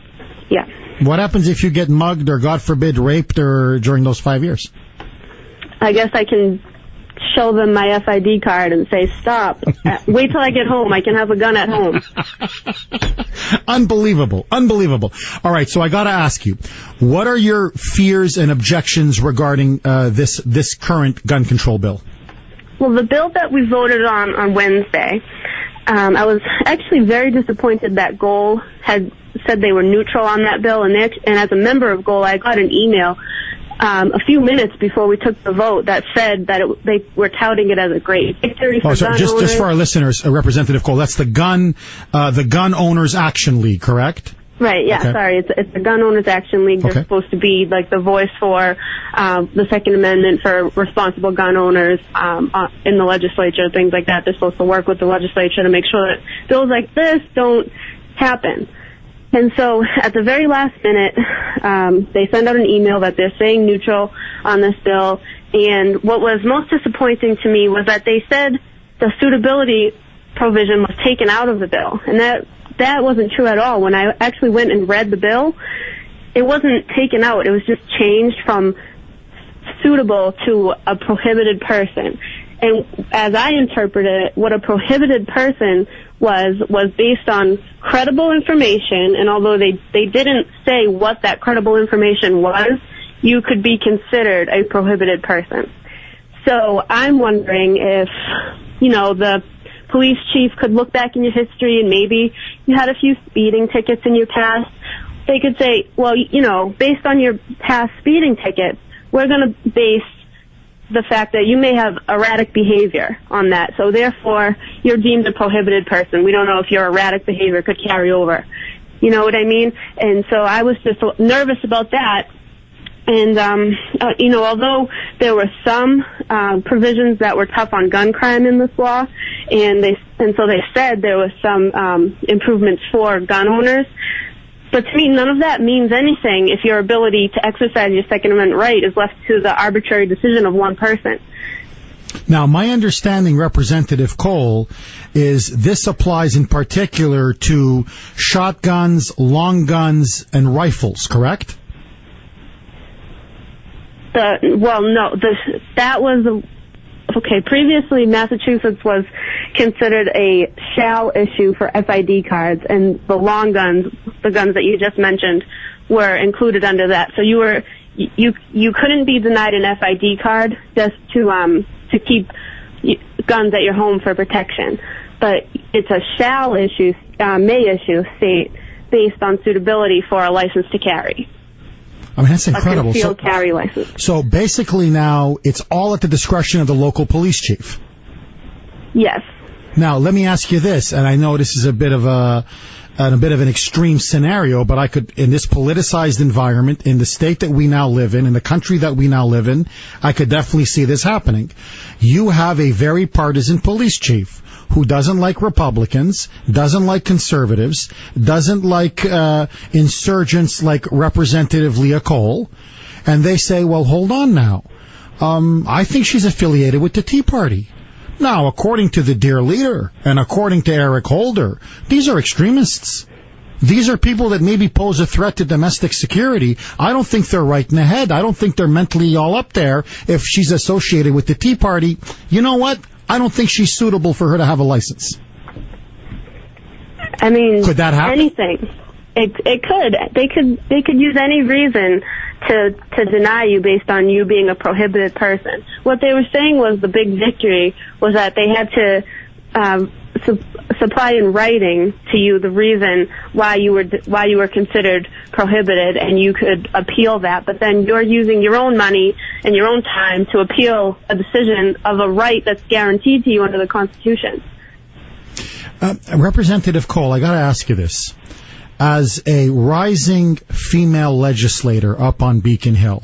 Yeah. What happens if you get mugged or, God forbid, raped or during those 5 years? I guess I can show them my FID card and say, stop. Wait till I get home. I can have a gun at home. Unbelievable. All right, so I got to ask you, what are your fears and objections regarding this current gun control bill? Well, the bill that we voted on Wednesday, I was actually very disappointed that Goal had said they were neutral on that bill, and as a member of Goal, I got an email a few minutes before we took the vote that said that they were touting it as a great victory for gun owners. Just for our listeners, Representative Cole, that's the Gun Owners Action League, correct? Right, yeah, okay. Sorry. It's the Gun Owners Action League. They're supposed to be like the voice for the Second Amendment for responsible gun owners in the legislature, things like that. They're supposed to work with the legislature to make sure that bills like this don't happen. And so at the very last minute, they send out an email that they're saying neutral on this bill. And what was most disappointing to me was that they said the suitability provision was taken out of the bill. And that wasn't true at all. When I actually went and read the bill, it wasn't taken out. It was just changed from suitable to a prohibited person. And as I interpreted it, what a prohibited person was based on credible information, and although they didn't say what that credible information was, you could be considered a prohibited person. So I'm wondering if, the police chief could look back in your history and maybe you had a few speeding tickets in your past. They could say, well, based on your past speeding tickets, we're going to base the fact that you may have erratic behavior on that. So therefore, you're deemed a prohibited person. We don't know if your erratic behavior could carry over. You know what I mean? And so I was just nervous about that. And, although there were some provisions that were tough on gun crime in this law, and so they said there was some improvements for gun owners, but to me, none of that means anything if your ability to exercise your Second Amendment right is left to the arbitrary decision of one person. Now, my understanding, Representative Cole, is this applies in particular to shotguns, long guns, and rifles, correct? Previously, Massachusetts was considered a shall issue for FID cards, and the long guns, the guns that you just mentioned, were included under that. So you couldn't be denied an FID card just to keep guns at your home for protection. But it's a shall issue, may issue state based on suitability for a license to carry. I mean, that's incredible. A concealed carry license. So basically now it's all at the discretion of the local police chief. Yes. Now, let me ask you this, and I know this is a bit of an extreme scenario, but I could, in this politicized environment, in the state that we now live in the country that we now live in, I could definitely see this happening. You have a very partisan police chief who doesn't like Republicans, doesn't like conservatives, doesn't like insurgents like Representative Leah Cole, and they say, well, hold on now. I think she's affiliated with the Tea Party. Now, according to the dear leader and according to Eric Holder, these are extremists. These are people that maybe pose a threat to domestic security. I don't think they're right in the head. I don't think they're mentally all up there if she's associated with the Tea Party. You know what? I don't think she's suitable for her to have a license. I mean, could that happen? Anything. It could. They could use any reason to deny you based on you being a prohibited person. What they were saying was the big victory was that they had to supply in writing to you the reason why you were considered prohibited, and you could appeal that. But then you're using your own money and your own time to appeal a decision of a right that's guaranteed to you under the Constitution. Representative Cole, I got to ask you this. As a rising female legislator up on Beacon Hill,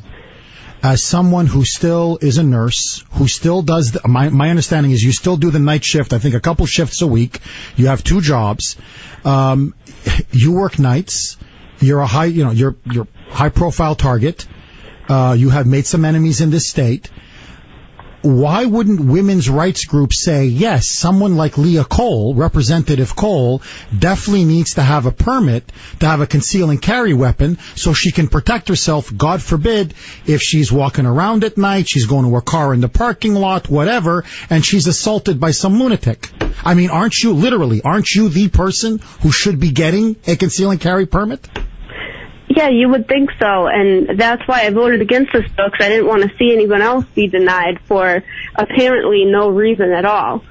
as someone who still is a nurse, who still does, my understanding is you still do the night shift, I think a couple shifts a week, you have two jobs, you work nights, you're a you're high profile target, you have made some enemies in this state. Why wouldn't women's rights groups say, yes, someone like Leah Cole, Representative Cole, definitely needs to have a permit to have a conceal and carry weapon so she can protect herself, God forbid, if she's walking around at night, she's going to her car in the parking lot, whatever, and she's assaulted by some lunatic. I mean, aren't you the person who should be getting a conceal and carry permit? Yeah, you would think so, and that's why I voted against this bill, because I didn't want to see anyone else be denied for apparently no reason at all.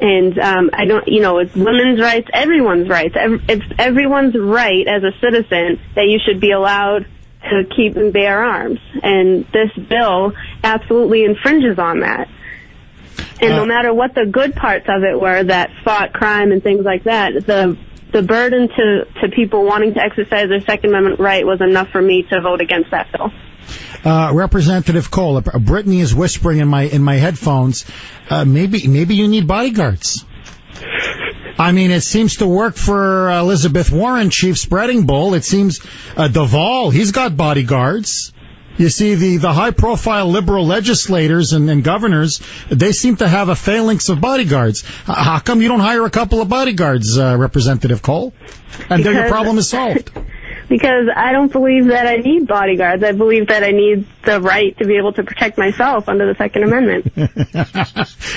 And I don't, it's women's rights, everyone's rights. It's everyone's right as a citizen that you should be allowed to keep and bear arms, and this bill absolutely infringes on that. And no matter what the good parts of it were that fought crime and things like that, the burden to people wanting to exercise their Second Amendment right was enough for me to vote against that bill. Representative Cole, Brittany is whispering in my headphones, maybe you need bodyguards. I mean, it seems to work for Elizabeth Warren, Chief Spreading Bull. It seems Duvall, he's got bodyguards. You see, the high-profile liberal legislators and governors, they seem to have a phalanx of bodyguards. How come you don't hire a couple of bodyguards, Representative Cole? And then your problem is solved. Because I don't believe that I need bodyguards. I believe that I need the right to be able to protect myself under the Second Amendment.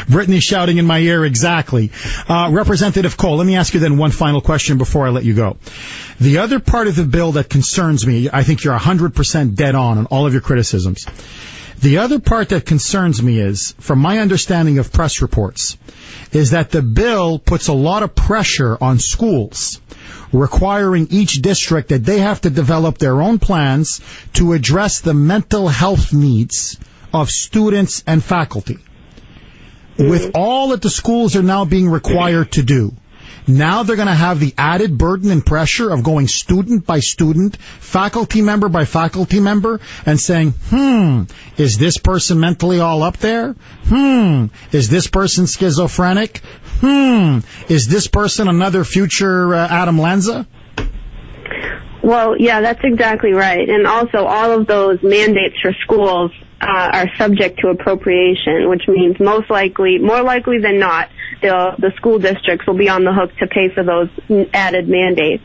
Brittany shouting in my ear, exactly. Representative Cole, let me ask you then one final question before I let you go. The other part of the bill that concerns me, I think you're 100% dead on all of your criticisms. The other part that concerns me is, from my understanding of press reports, is that the bill puts a lot of pressure on schools, requiring each district that they have to develop their own plans to address the mental health needs of students and faculty. With all that the schools are now being required to do, now they're going to have the added burden and pressure of going student by student, faculty member by faculty member, and saying, is this person mentally all up there? Is this person schizophrenic? Is this person another future Adam Lanza? Well, yeah, that's exactly right. And also, all of those mandates for schools are subject to appropriation, which means more likely than not, the school districts will be on the hook to pay for those added mandates.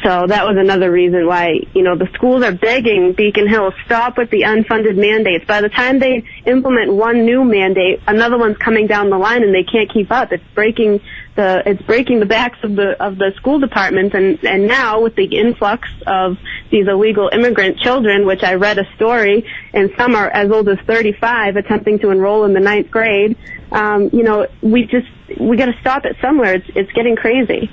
So that was another reason why, the schools are begging Beacon Hill, stop with the unfunded mandates. By the time they implement one new mandate, another one's coming down the line and they can't keep up. It's breaking the backs of the school departments, and now with the influx of these illegal immigrant children, which I read a story, and some are as old as 35 attempting to enroll in the 9th grade, we got to stop it somewhere. It's getting crazy.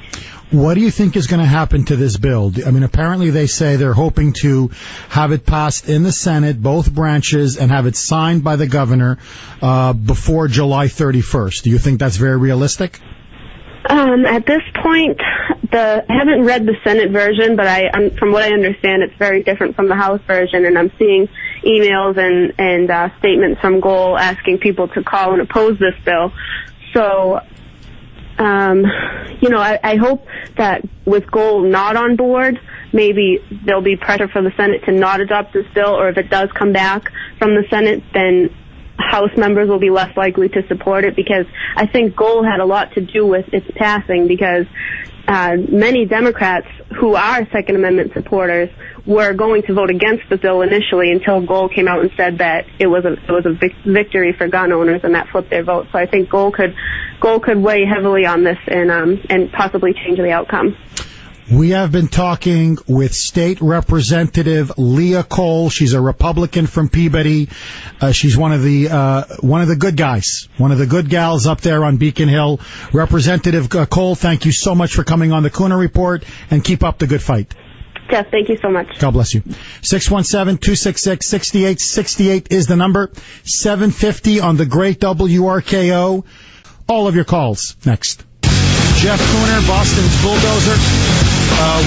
What do you think is going to happen to this bill? I mean, apparently they say they're hoping to have it passed in the Senate, both branches, and have it signed by the governor before July 31st. Do you think that's very realistic? At this point, I haven't read the Senate version, but from what I understand, it's very different from the House version, and I'm seeing emails and statements from Goal asking people to call and oppose this bill. So, I hope that with Goal not on board, maybe there'll be pressure for the Senate to not adopt this bill, or if it does come back from the Senate, then House members will be less likely to support it, because I think Goal had a lot to do with its passing, because many Democrats who are Second Amendment supporters were going to vote against the bill initially until Goal came out and said that it was a victory for gun owners, and that flipped their vote. So I think Goal could weigh heavily on this and possibly change the outcome. We have been talking with State Representative Leah Cole. She's a Republican from Peabody. She's one of the good guys, one of the good gals up there on Beacon Hill. Representative Cole, thank you so much for coming on the Kuhner Report, and keep up the good fight. Jeff, thank you so much. God bless you. 617-266-6868 is the number. 750 on the great WRKO. All of your calls next. Jeff Kuhner, Boston's bulldozer.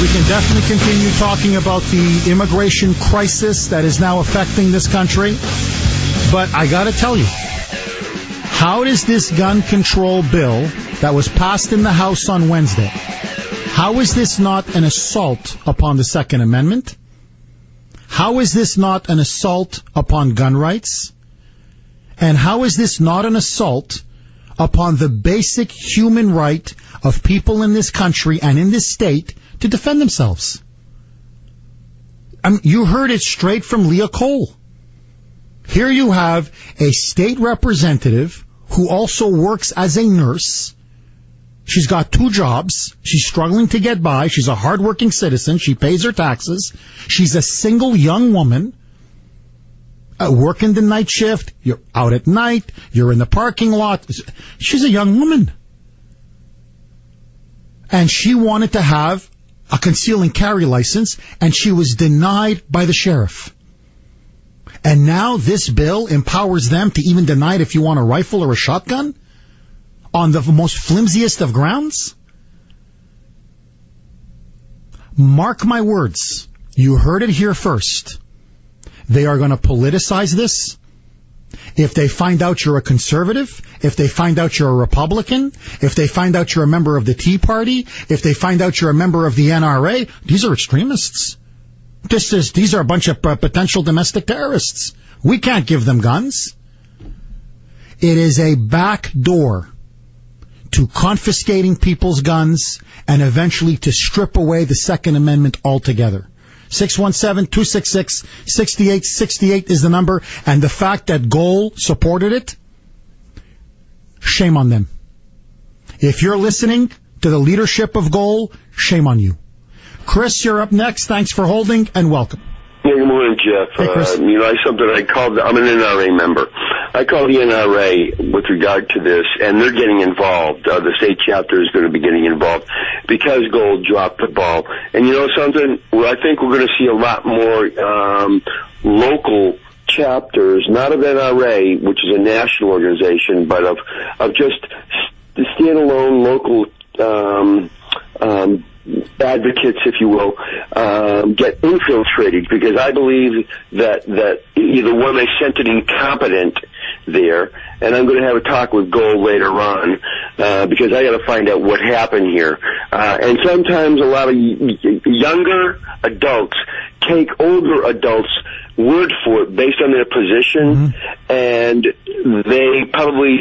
We can definitely continue talking about the immigration crisis that is now affecting this country. But I got to tell you, how does this gun control bill that was passed in the House on Wednesday, how is this not an assault upon the Second Amendment? How is this not an assault upon gun rights? And how is this not an assault upon the basic human right of people in this country and in this state to defend themselves? You heard it straight from Leah Cole. Here you have a state representative who also works as a nurse. She's got 2 jobs. She's struggling to get by. She's a hardworking citizen. She pays her taxes. She's a single young woman working the night shift. You're out at night. You're in the parking lot. She's a young woman. And she wanted to have a conceal and carry license, and she was denied by the sheriff. And now this bill empowers them to even deny it if you want a rifle or a shotgun on the most flimsiest of grounds? Mark my words. You heard it here first. They are going to politicize this. If they find out you're a conservative, if they find out you're a Republican, if they find out you're a member of the Tea Party, if they find out you're a member of the NRA, these are extremists. These are a bunch of potential domestic terrorists. We can't give them guns. It is a back door to confiscating people's guns, and eventually to strip away the Second Amendment altogether. 617-266-6868 is the number, and the fact that Goal supported it, shame on them. If you're listening to the leadership of Goal, shame on you. Chris, you're up next. Thanks for holding, and welcome. Yeah, good morning, Jeff. Hey, Chris. I'm an NRA member. I called the NRA with regard to this, and they're getting involved. The state chapter is going to be getting involved because Gold dropped the ball. And you know something? Well, I think we're going to see a lot more local chapters, not of NRA, which is a national organization, but of just standalone local advocates, if you will, get infiltrated, because I believe that either one, they sent an incompetent there, and I'm going to have a talk with Gold later on, because I got to find out what happened here. And sometimes a lot of younger adults take older adults' word for it based on their position, and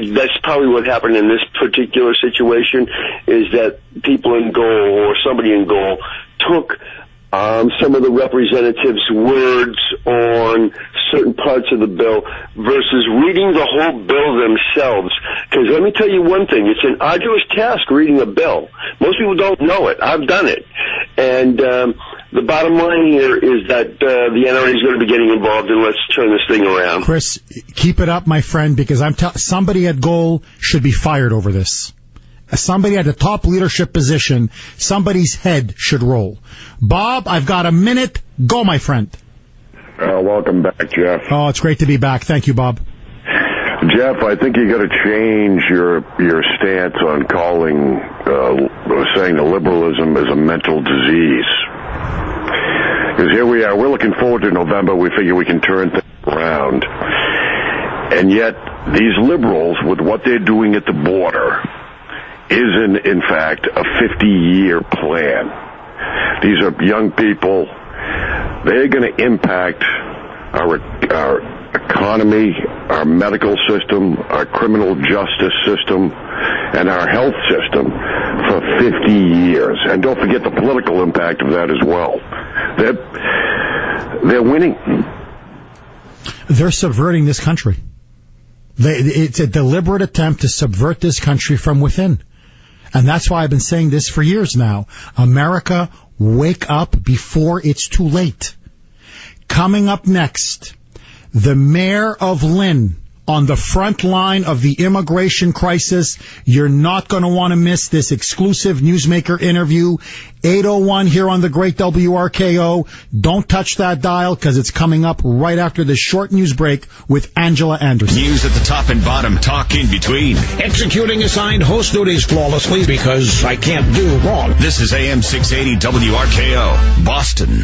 that's probably what happened in this particular situation, is that people in Goal, or somebody in Goal, took some of the representatives' words on certain parts of the bill versus reading the whole bill themselves. Because let me tell you one thing, it's an arduous task reading a bill. Most people don't know it. I've done it. And the bottom line here is that the NRA is going to be getting involved, and let's turn this thing around. Chris, keep it up, my friend, because somebody at Goal should be fired over this. Somebody at the top leadership position, somebody's head should roll. Bob, I've got a minute. Go, my friend. Welcome back, Jeff. Oh, it's great to be back. Thank you, Bob. Jeff, I think you got to change your stance on saying that liberalism is a mental disease. Because here we are, we're looking forward to November. We figure we can turn things around. And yet, these liberals, with what they're doing at the border, is in fact a 50-year plan. These are young people. They're going to impact our economy, our medical system, our criminal justice system, and our health system for 50 years. And don't forget the political impact of that as well. They're winning. They're subverting this country. It's a deliberate attempt to subvert this country from within. And that's why I've been saying this for years now. America, wake up before it's too late. Coming up next, the mayor of Lynn on the front line of the immigration crisis. You're not going to want to miss this exclusive Newsmaker interview. 8:01 here on the great WRKO. Don't touch that dial, because it's coming up right after this short news break with Angela Anderson. News at the top and bottom, talk in between. Executing assigned host duties flawlessly because I can't do wrong. This is AM 680 WRKO, Boston.